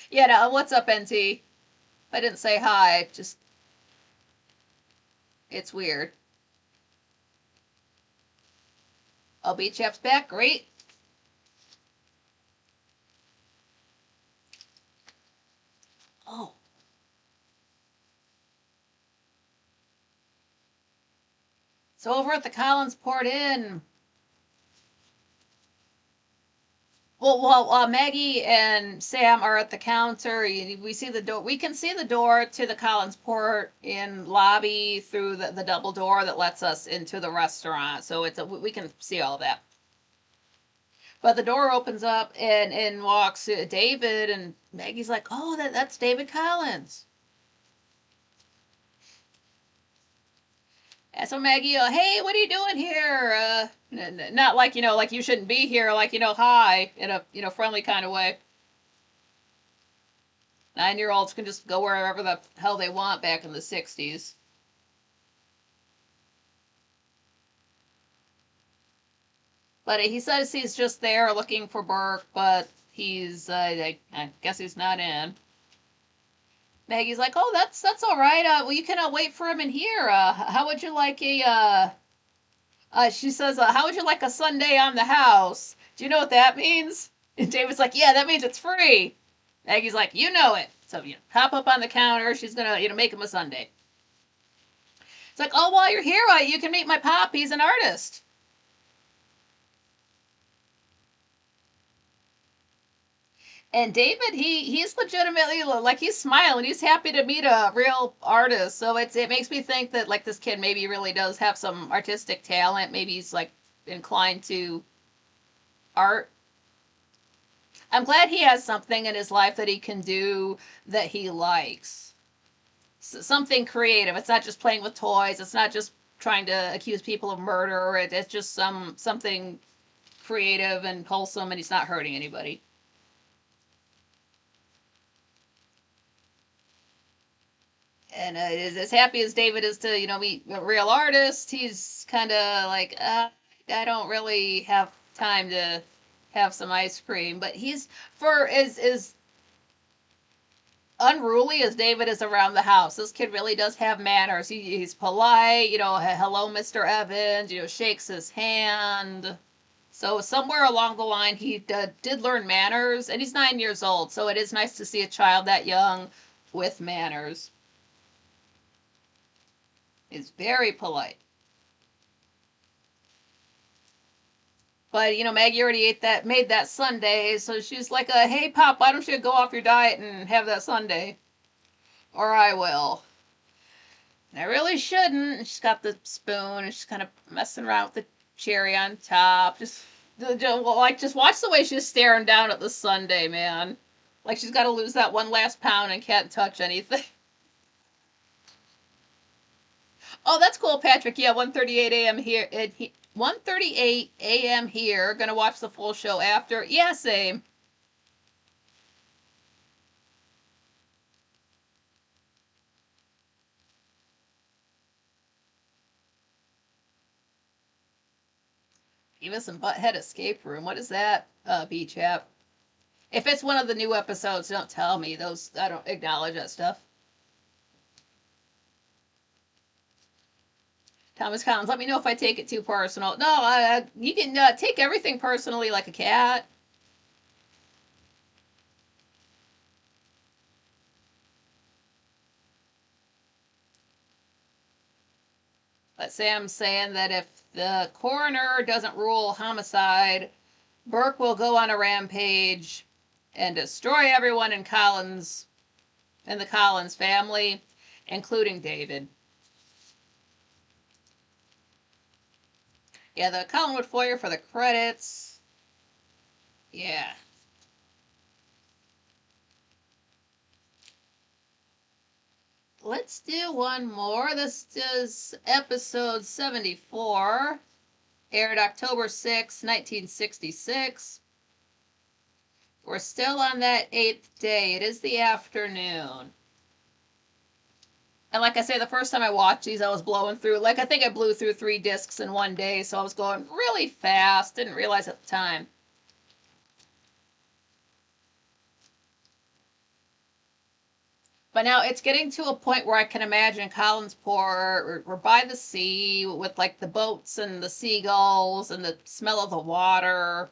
Yeah, no, what's up, NT? I didn't say hi. Just, it's weird. Oh, B Chap's back. Great. Oh. So over at the Collinsport Inn. Well, Maggie and Sam are at the counter. We see the door. We can see the door to the Collinsport Inn lobby through the double door that lets us into the restaurant. So we can see all of that. But the door opens up and walks David, and Maggie's like, "Oh, that's David Collins." And so Maggie, "Hey, what are you doing here?" Not like like you shouldn't be here. Like hi in a friendly kind of way. 9-year-olds can just go wherever the hell they want back in the '60s. But he says he's just there looking for Burke, but he's I guess he's not in. Maggie's like, "Oh, that's all right. Well, you can wait for him in here. How would you like a?" She says, "How would you like a Sunday on the house?" Do you know what that means? And David's like, "Yeah, that means it's free." Maggie's like, "You know it." So hop up on the counter. She's gonna make him a Sunday. It's like, "Oh, while you're here, you can meet my pop. He's an artist." And David, he's legitimately like he's smiling. He's happy to meet a real artist. So it makes me think that like this kid maybe really does have some artistic talent. Maybe he's like inclined to art. I'm glad he has something in his life that he can do that he likes. Something creative. It's not just playing with toys. It's not just trying to accuse people of murder. It's just something creative and wholesome, and he's not hurting anybody. And as happy as David is to meet a real artist, he's kind of like, I don't really have time to have some ice cream. But he's for as unruly as David is around the house. This kid really does have manners. He's polite, hello, Mr. Evans, shakes his hand. So somewhere along the line, he did learn manners, and he's 9 years old. So it is nice to see a child that young with manners. He's very polite. But Maggie already made that sundae, so she's like, "Hey, Pop, why don't you go off your diet and have that sundae?" Or I will. And I really shouldn't. And she's got the spoon, and she's kind of messing around with the cherry on top. Just watch the way she's staring down at the sundae, man. Like she's got to lose that one last pound and can't touch anything. Oh, that's cool, Patrick. Yeah, 1:38 a.m. here. 1:38 a.m. here. Gonna watch the full show after. Yeah, same. Beavis and Butthead Escape Room. What is that, B chap? If it's one of the new episodes, don't tell me. Those I don't acknowledge that stuff. Thomas Collins, let me know if I take it too personal. No, you can take everything personally like a cat. But Sam's saying that if the coroner doesn't rule homicide, Burke will go on a rampage and destroy everyone in the Collins family, including David. Yeah, the Collinwood Foyer for the credits. Yeah. Let's do one more. This is episode 74. Aired October 6, 1966. We're still on that 8th day. It is the afternoon. And like I say, the first time I watched these, I was blowing through. Like, I think I blew through 3 discs in one day, so I was going really fast. Didn't realize at the time. But now it's getting to a point where I can imagine Collinsport. We're by the sea with like the boats and the seagulls and the smell of the water.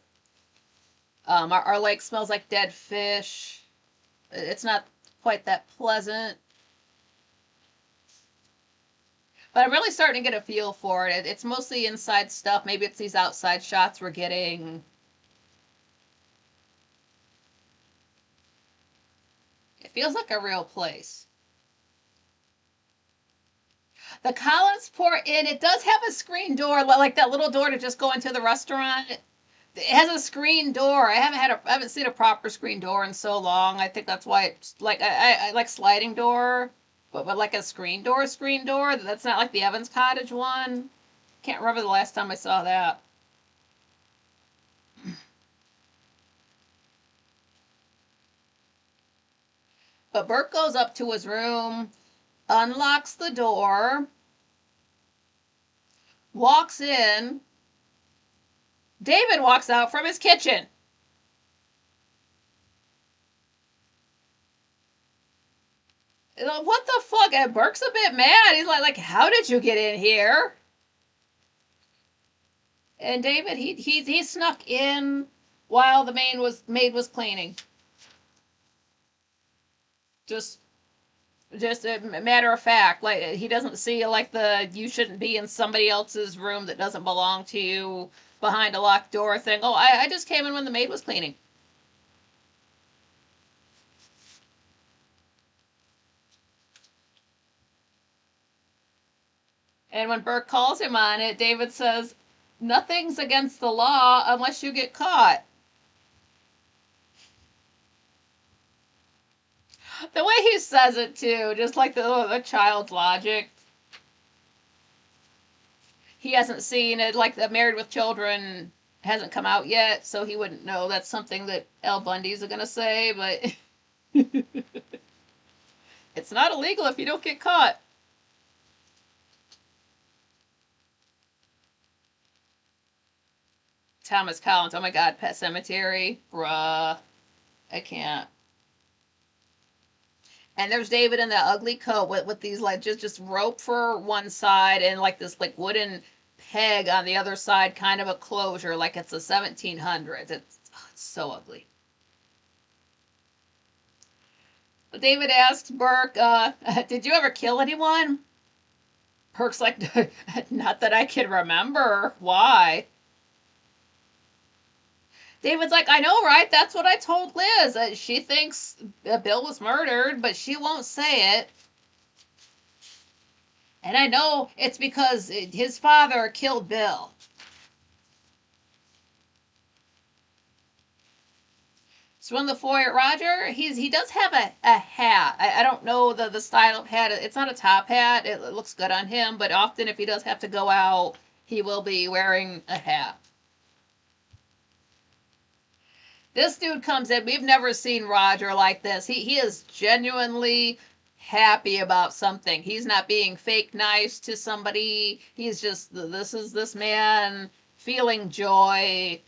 Our lake smells like dead fish. It's not quite that pleasant. But I'm really starting to get a feel for it. It's mostly inside stuff. Maybe it's these outside shots we're getting. It feels like a real place. The Collinsport Inn, it does have a screen door, like that little door to just go into the restaurant. It has a screen door. I haven't seen a proper screen door in so long. I think that's why it's like I like sliding door, but like a screen door. That's not like the Evans Cottage one. Can't remember the last time I saw that. But Bert goes up to his room, unlocks the door, walks in. David walks out from his kitchen. What the fuck? And Burke's a bit mad. He's like, how did you get in here? And David, he snuck in while the maid was cleaning. Just just a matter of fact, like he doesn't see like the you shouldn't be in somebody else's room that doesn't belong to you behind a locked door thing. Oh, I just came in when the maid was cleaning. And when Burke calls him on it, David says, Nothing's against the law unless you get caught. The way he says it too, just like the child's logic. He hasn't seen it, like the Married with Children hasn't come out yet, so he wouldn't know that's something that Al Bundy's gonna say, but it's not illegal if you don't get caught. Thomas Collins, oh my god, Pet Cemetery, bruh, I can't. And there's David in that ugly coat with these like just rope for one side and like this like wooden peg on the other side, kind of a closure, like it's the 1700s. It's so ugly. David asks Burke, "Did you ever kill anyone?" Burke's like, "Not that I can remember. Why?" David's like, "I know, right? That's what I told Liz. She thinks Bill was murdered, but she won't say it. And I know it's because his father killed Bill." So in the foyer, Roger, he does have a hat. I don't know the style of hat. It's not a top hat. It looks good on him, but often if he does have to go out, he will be wearing a hat. This dude comes in. We've never seen Roger like this. He is genuinely happy about something. He's not being fake nice to somebody. He's just, this is this man feeling joy.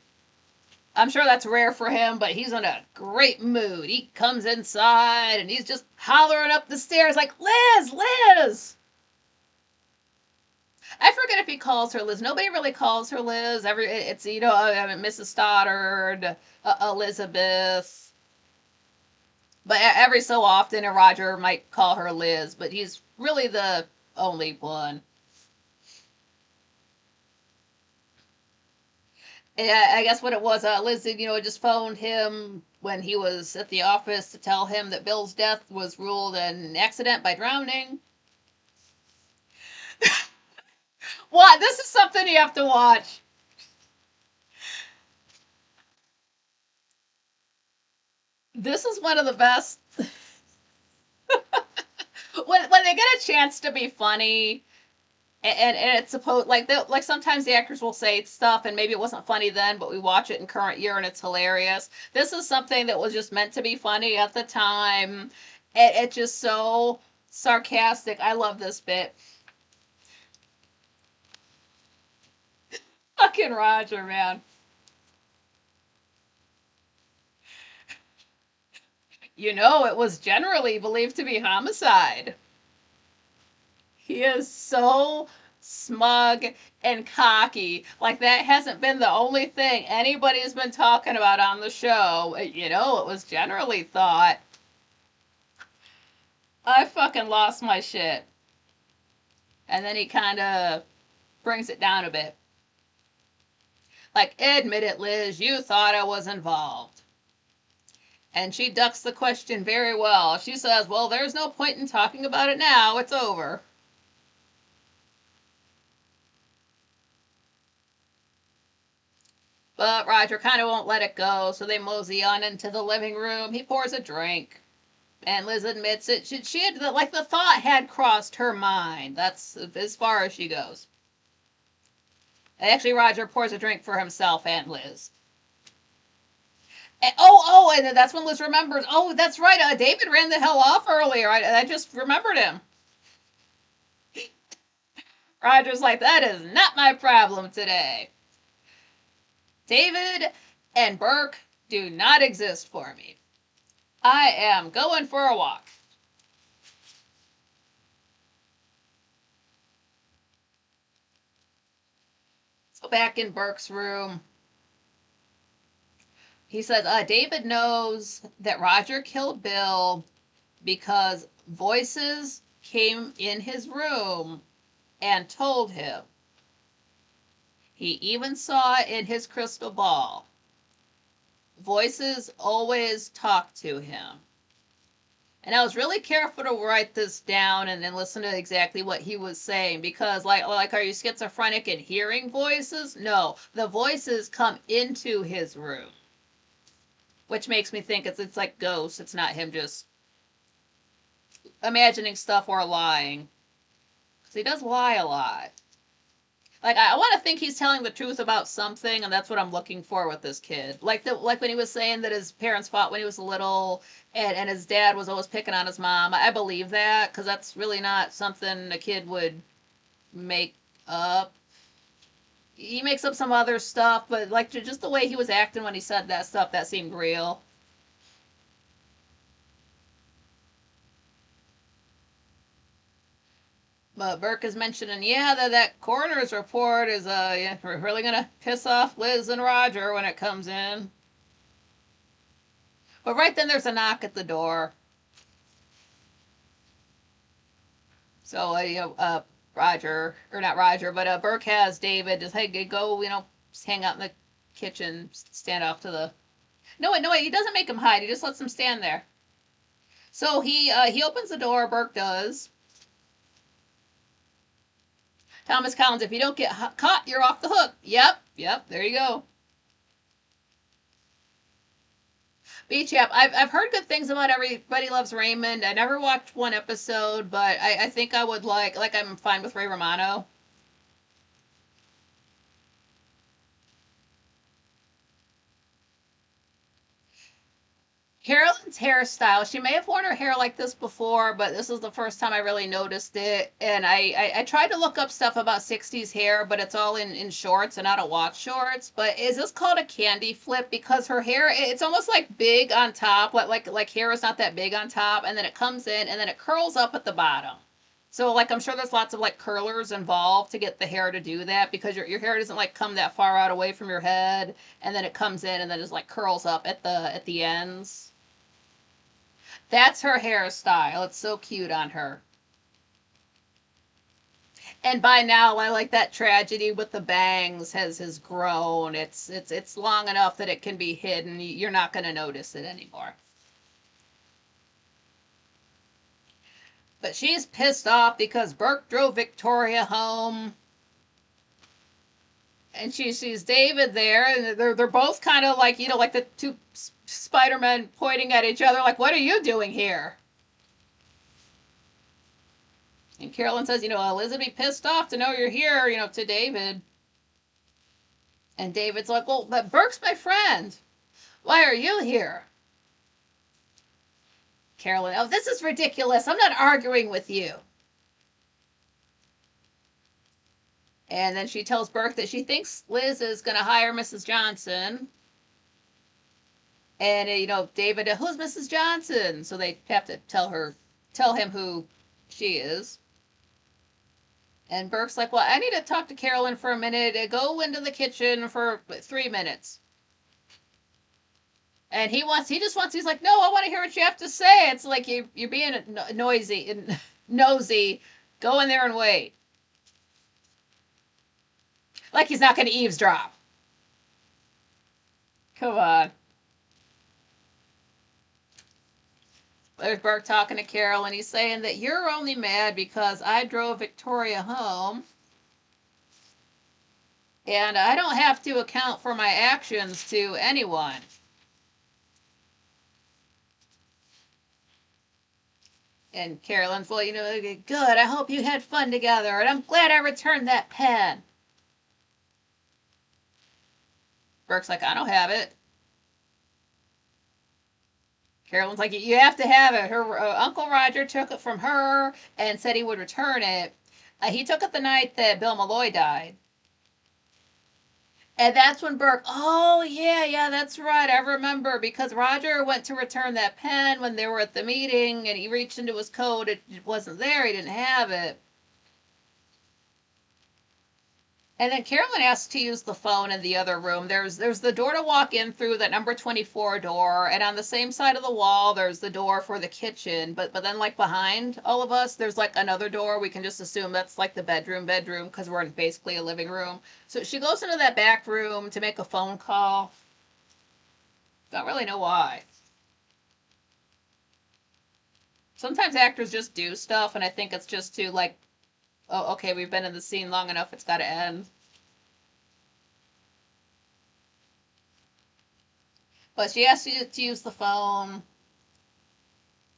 I'm sure that's rare for him, but he's in a great mood. He comes inside and he's just hollering up the stairs like, "Liz, Liz!" I forget if he calls her Liz. Nobody really calls her Liz. It's Mrs. Stoddard, Elizabeth, but every so often a Roger might call her Liz, but he's really the only one. Yeah, I guess what it was, Liz, just phoned him when he was at the office to tell him that Bill's death was ruled an accident by drowning. What? This is something you have to watch. This is one of the best. When they get a chance to be funny, and it's supposed like sometimes the actors will say stuff and maybe it wasn't funny then, but we watch it in current year and it's hilarious. This is something that was just meant to be funny at the time. It's just so sarcastic. I love this bit. Fucking Roger, man. It was generally believed to be homicide. He is so smug and cocky. Like, that hasn't been the only thing anybody's been talking about on the show. It was generally thought. I fucking lost my shit. And then he kind of brings it down a bit. Like, "Admit it, Liz, you thought I was involved." And she ducks the question very well. She says, "Well, there's no point in talking about it now. It's over." But Roger kind of won't let it go, so they mosey on into the living room. He pours a drink. And Liz admits it. She had, like, the thought had crossed her mind. That's as far as she goes. Actually, Roger pours a drink for himself and Liz. And that's when Liz remembers. Oh, that's right. David ran the hell off earlier. I just remembered him. Roger's like, "That is not my problem today. David and Burke do not exist for me. I am going for a walk." So back in Burke's room, he says, David knows that Roger killed Bill because voices came in his room and told him. He even saw in his crystal ball. Voices always talk to him. And I was really careful to write this down and then listen to exactly what he was saying, because are you schizophrenic and hearing voices? No, the voices come into his room, which makes me think it's like ghosts. It's not him just imagining stuff or lying, because he does lie a lot. Like, I want to think he's telling the truth about something, and that's what I'm looking for with this kid. Like when he was saying that his parents fought when he was little, and his dad was always picking on his mom. I believe that, because that's really not something a kid would make up. He makes up some other stuff, but like just the way he was acting when he said that stuff, that seemed real. But Burke is mentioning, yeah, that coroner's report is yeah, we're really gonna piss off Liz and Roger when it comes in. But right then there's a knock at the door. So Roger, or not Roger, but Burke has David just, hey, go, just hang out in the kitchen, stand off to the. No, wait, he doesn't make him hide. He just lets him stand there. So he opens the door. Burke does. Thomas Collins, if you don't get caught, you're off the hook. Yep, there you go. Beach App. I've heard good things about Everybody Loves Raymond. I never watched one episode, but I think I would like I'm fine with Ray Romano. Carolyn's hairstyle. She may have worn her hair like this before, but this is the first time I really noticed it. And I tried to look up stuff about 60s hair, but it's all in shorts and out of watch shorts. But is this called a candy flip? Because her hair, it's almost like big on top, like hair is not that big on top, and then it comes in and then it curls up at the bottom. So like I'm sure there's lots of like curlers involved to get the hair to do that, because your hair doesn't like come that far out away from your head, and then it comes in and then just like curls up at the ends. That's her hairstyle. It's so cute on her. And by now, I like that tragedy with the bangs has grown. It's long enough that it can be hidden. You're not going to notice it anymore. But she's pissed off because Burke drove Victoria home. And she sees David there, and they're both kind of like, like the two Spider-Men pointing at each other, like, what are you doing here? And Carolyn says, Liz would be pissed off to know you're here, to David. And David's like, well, but Burke's my friend. Why are you here? Carolyn, oh, this is ridiculous. I'm not arguing with you. And then she tells Burke that she thinks Liz is going to hire Mrs. Johnson. And, David, who's Mrs. Johnson? So they have to tell him who she is. And Burke's like, well, I need to talk to Carolyn for a minute. Go into the kitchen for 3 minutes. And he's like, no, I want to hear what you have to say. It's like you're being noisy and nosy. Go in there and wait. Like he's not going to eavesdrop. Come on. There's Burke talking to Carol, and he's saying that you're only mad because I drove Victoria home, and I don't have to account for my actions to anyone. And Carolyn's, well, good, I hope you had fun together, and I'm glad I returned that pen. Burke's like, I don't have it. Carolyn's like, you have to have it. Her Uncle Roger took it from her and said he would return it. He took it the night that Bill Malloy died. And that's when Burke, oh, yeah, that's right. I remember, because Roger went to return that pen when they were at the meeting, and he reached into his coat. It wasn't there. He didn't have it. And then Carolyn asks to use the phone in the other room. There's the door to walk in through, that number 24 door, and on the same side of the wall there's the door for the kitchen. But then like behind all of us there's like another door. We can just assume that's like the bedroom because we're in basically a living room. So she goes into that back room to make a phone call. Don't really know why. Sometimes actors just do stuff, and I think it's just to like, oh, okay, we've been in the scene long enough, it's got to end. But she asks you to use the phone,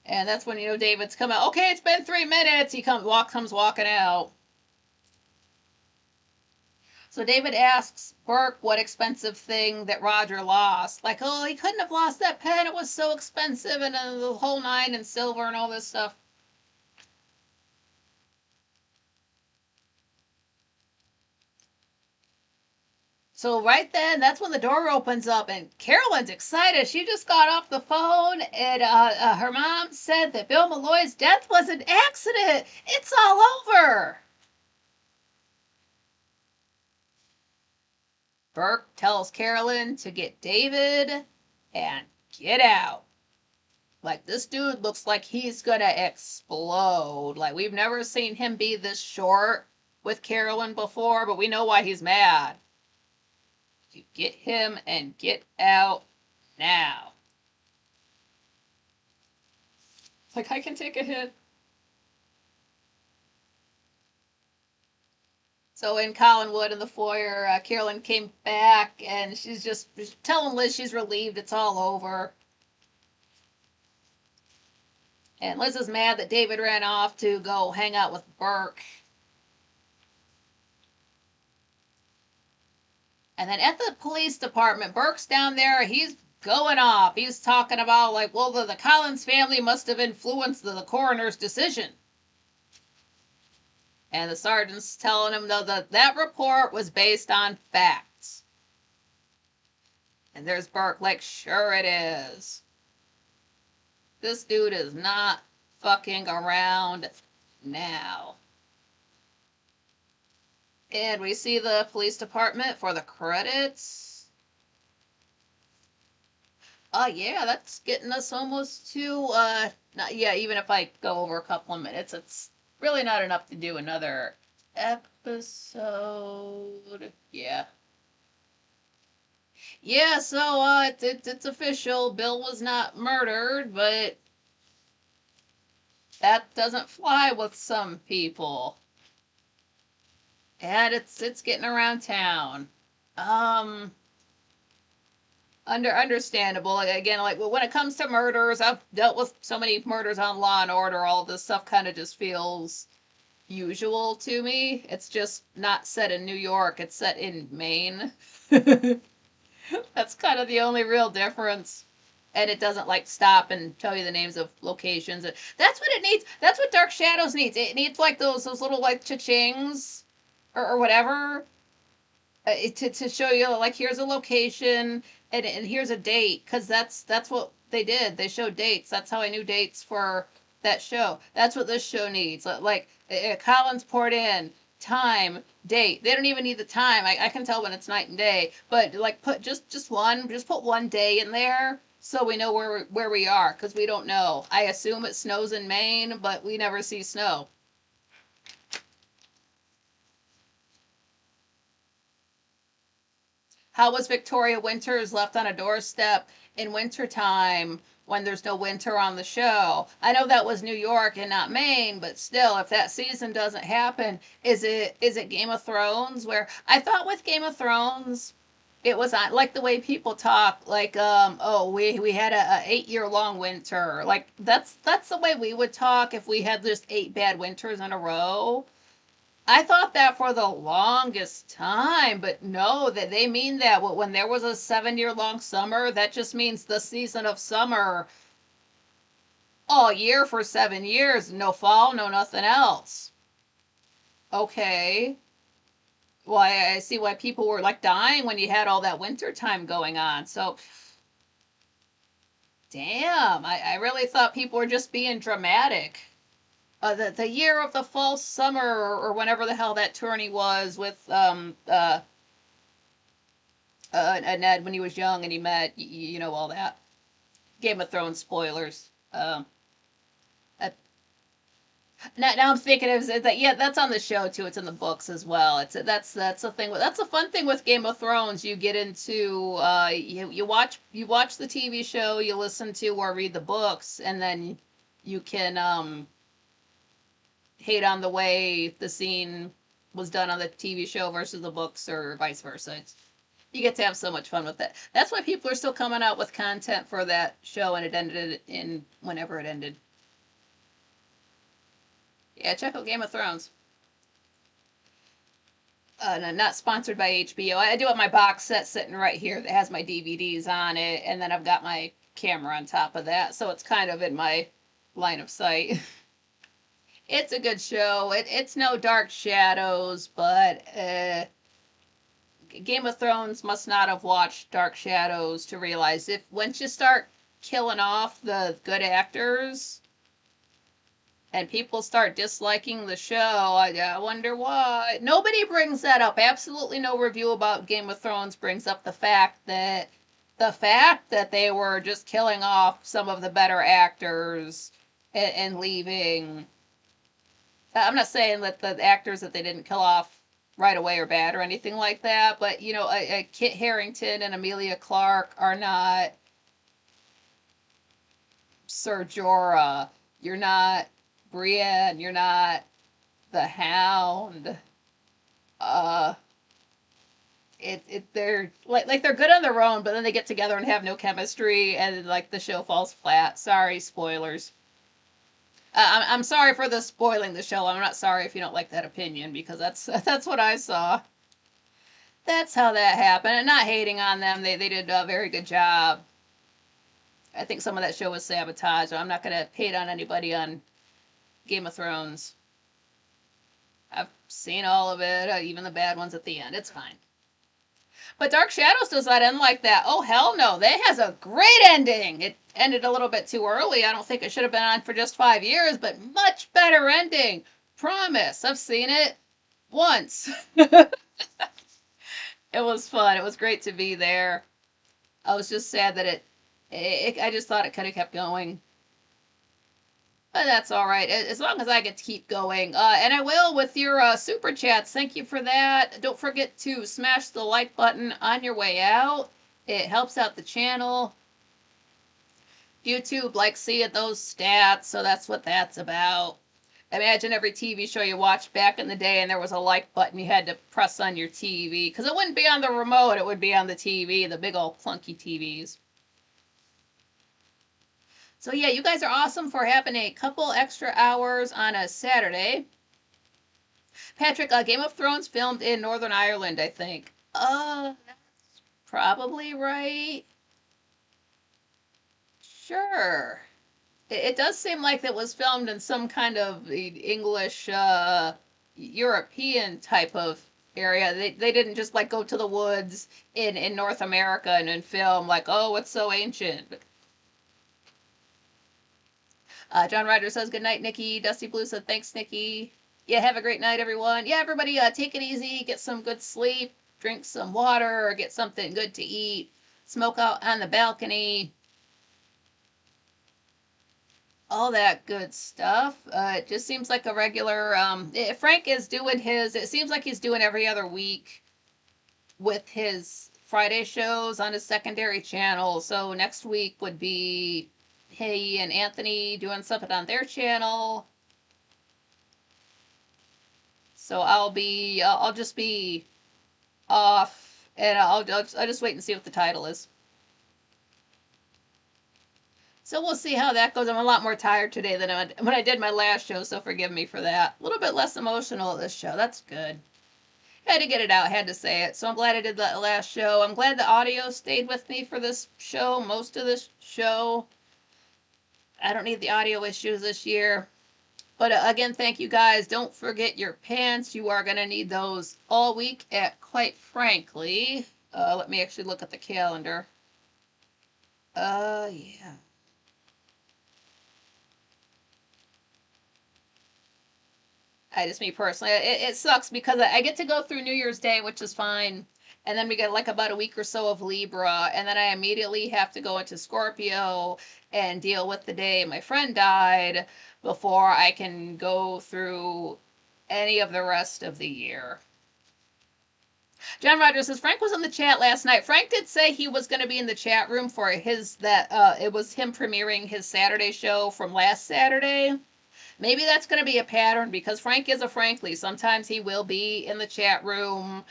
and that's when David's come out. Okay, it's been 3 minutes. He comes walking out. So David asks Burke what expensive thing that Roger lost. Like, oh, he couldn't have lost that pen. It was so expensive, and the whole nine and silver and all this stuff. So right then, that's when the door opens up, and Carolyn's excited. She just got off the phone, and her mom said that Bill Malloy's death was an accident. It's all over. Burke tells Carolyn to get David and get out. Like, this dude looks like he's gonna explode. Like, we've never seen him be this short with Carolyn before, but we know why he's mad. You get him and get out now. Like, I can take a hit. So in Collinwood in the foyer, Carolyn came back and she's just telling Liz she's relieved it's all over. And Liz is mad that David ran off to go hang out with Burke. And then at the police department, Burke's down there. He's going off. He's talking about, like, well, the Collins family must have influenced the coroner's decision. And the sergeant's telling him, though, that report was based on facts. And there's Burke, like, sure it is. This dude is not fucking around now. And we see the police department for the credits. Yeah, that's getting us almost to, not, yeah, even if I go over a couple of minutes, it's really not enough to do another episode. Yeah. Yeah, so, it's official. Bill was not murdered, but that doesn't fly with some people. And it's getting around town. Understandable. Like, again, like when it comes to murders, I've dealt with so many murders on Law and Order. All of this stuff kind of just feels usual to me. It's just not set in New York. It's set in Maine. That's kind of the only real difference. And it doesn't like stop and tell you the names of locations. That's what it needs. That's what Dark Shadows needs. It needs like those little like cha-chings or whatever, to show you like here's a location and here's a date, because that's what they did. They showed dates. That's how I knew dates for that show. That's what this show needs. Like Collins poured in time, date. They don't even need the time. I can tell when it's night and day. But like put just put one day in there so we know where we are, because we don't know. I assume it snows in Maine, but we never see snow. How was Victoria Winters left on a doorstep in wintertime when there's no winter on the show? I know that was New York and not Maine, but still, if that season doesn't happen, is it Game of Thrones? Where I thought with Game of Thrones, it was like the way people talk, like oh, we had a 8-year long winter. Like that's the way we would talk if we had just 8 bad winters in a row. I thought that for the longest time, but no, that they mean that when there was a 7-year long summer, that just means the season of summer all year for 7 years, no fall, no nothing else. Okay. Well, I see why people were like dying when you had all that winter time going on. So, damn, I really thought people were just being dramatic. The year of the false summer, or whenever the hell that tourney was with Ned when he was young and he met all that Game of Thrones spoilers. Uh, now I'm thinking of that. Yeah, that's on the show too. It's in the books as well. That's the thing. That's a fun thing with Game of Thrones. You get into you watch the TV show, you listen to or read the books, and then you can hate on the way the scene was done on the TV show versus the books, or vice versa. You get to have so much fun with it. That's why people are still coming out with content for that show, and it ended in whenever it ended. Yeah, check out Game of Thrones. No, not sponsored by HBO. I do have my box set sitting right here that has my DVDs on it, and then I've got my camera on top of that, so it's kind of in my line of sight. It's a good show. It's no Dark Shadows, but Game of Thrones must not have watched Dark Shadows to realize if once you start killing off the good actors and people start disliking the show, I wonder why. Nobody brings that up. Absolutely no review about Game of Thrones brings up the fact that they were just killing off some of the better actors and leaving. I'm not saying that the actors that they didn't kill off right away are bad or anything like that, but Kit Harington and Amelia Clark are not Ser Jorah. You're not Brienne. You're not the Hound. Uh, they're like they're good on their own, but then they get together and have no chemistry, and like the show falls flat. Sorry, spoilers. I'm sorry for the spoiling the show. I'm not sorry if you don't like that opinion, because that's what I saw. That's how that happened. And not hating on them, they did a very good job. I think some of that show was sabotage. I'm not gonna hate on anybody on Game of Thrones. I've seen all of it, even the bad ones at the end. It's fine. But Dark Shadows does not end like that. Oh, hell no. That has a great ending. It ended a little bit too early. I don't think it should have been on for just 5 years, but much better ending. Promise. I've seen it once. It was fun. It was great to be there. I was just sad that I just thought it could have kept going. But that's all right, as long as I get to keep going. And I will with your super chats. Thank you for that. Don't forget to smash the like button on your way out. It helps out the channel. YouTube likes seeing those stats, so that's what that's about. Imagine every TV show you watched back in the day and there was a like button you had to press on your TV. Because it wouldn't be on the remote, it would be on the TV, the big old clunky TVs. So yeah, you guys are awesome for having a couple extra hours on a Saturday. Patrick, Game of Thrones filmed in Northern Ireland, I think. That's probably right. Sure. It does seem like it was filmed in some kind of English, European type of area. They didn't just like go to the woods in North America and film like, oh, it's so ancient. John Ryder says, good night, Nikki. Dusty Blue said, thanks, Nikki. Yeah, have a great night, everyone. Yeah, everybody, take it easy. Get some good sleep. Drink some water, or get something good to eat. Smoke out on the balcony. All that good stuff. It just seems like a regular. Frank is doing his. It seems like he's doing every other week with his Friday shows on his secondary channel. So next week would be he and Anthony doing something on their channel. So I'll just be off, and I'll just wait and see what the title is. So we'll see how that goes. I'm a lot more tired today than when I did my last show, so forgive me for that. A little bit less emotional this show. That's good. Had to get it out, had to say it. So I'm glad I did that last show. I'm glad the audio stayed with me for this show, most of this show. I don't need the audio issues this year. But again, thank you guys. Don't forget your pants. You are going to need those all week at, quite frankly. Let me actually look at the calendar. Yeah. Me personally, it sucks because I get to go through New Year's Day, which is fine. And then we get like about a week or so of Libra. And then I immediately have to go into Scorpio and deal with the day my friend died before I can go through any of the rest of the year. John Rogers says Frank was in the chat last night. Frank did say he was going to be in the chat room for his it was him premiering his Saturday show from last Saturday. Maybe that's going to be a pattern because Frank is a Frankly. Sometimes he will be in the chat room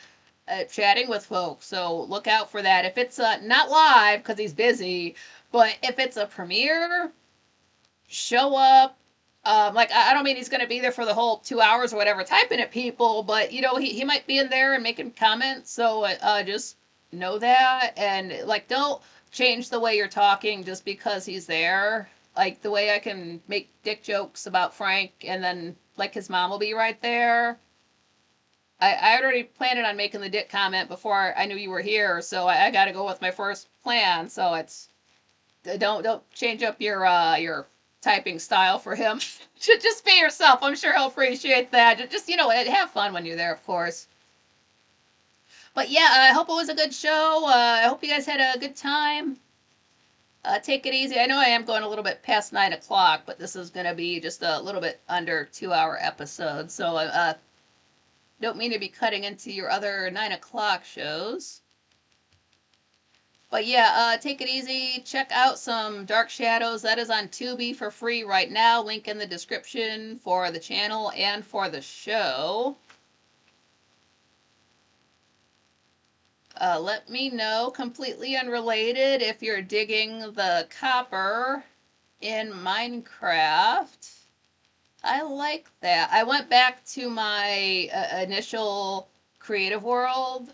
chatting with folks. So look out for that. If it's not live because he's busy, but if it's a premiere, show up. Like I don't mean he's going to be there for the whole 2 hours or whatever typing at people, but you know he might be in there and making comments. So just know that, and like don't change the way you're talking just because he's there. Like the way I can make dick jokes about Frank and then like his mom will be right there. I already planned on making the dick comment before I knew you were here, so I got to go with my first plan. So it's don't change up your typing style for him. Just be yourself. I'm sure he'll appreciate that. Just you know, have fun when you're there, of course. But yeah, I hope it was a good show. I hope you guys had a good time. Take it easy. I know I am going a little bit past 9 o'clock, but this is going to be just a little bit under 2 hour episode. So don't mean to be cutting into your other 9 o'clock shows. But yeah, take it easy. Check out some Dark Shadows. That is on Tubi for free right now. Link in the description for the channel and for the show. Let me know, completely unrelated, if you're digging the copper in Minecraft. I like that. I went back to my initial creative world.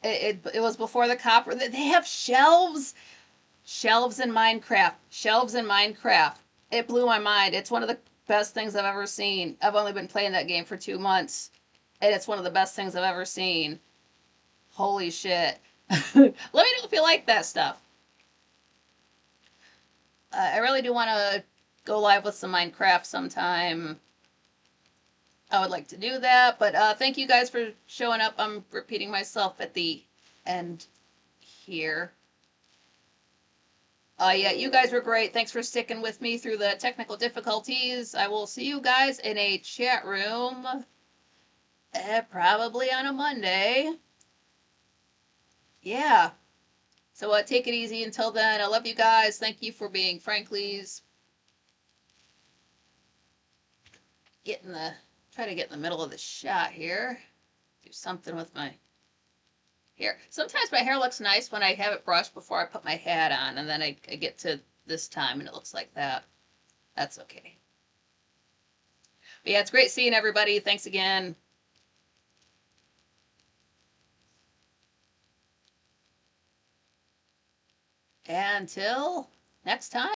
It was before the copper. They have shelves in Minecraft. Shelves in Minecraft. It blew my mind. It's one of the best things I've ever seen. I've only been playing that game for 2 months, and it's one of the best things I've ever seen. Holy shit. Let me know if you like that stuff. I really do want to go live with some Minecraft sometime. I would like to do that, but thank you guys for showing up. I'm repeating myself at the end here. Yeah, you guys were great. Thanks for sticking with me through the technical difficulties. I will see you guys in a chat room probably on a Monday. Yeah. So take it easy until then. I love you guys. Thank you for being Franklies. Try to get in the middle of the shot here. Do something with my hair. Sometimes my hair looks nice when I have it brushed before I put my hat on, and then I get to this time and it looks like that. That's okay. But yeah, it's great seeing everybody. Thanks again. Until next time.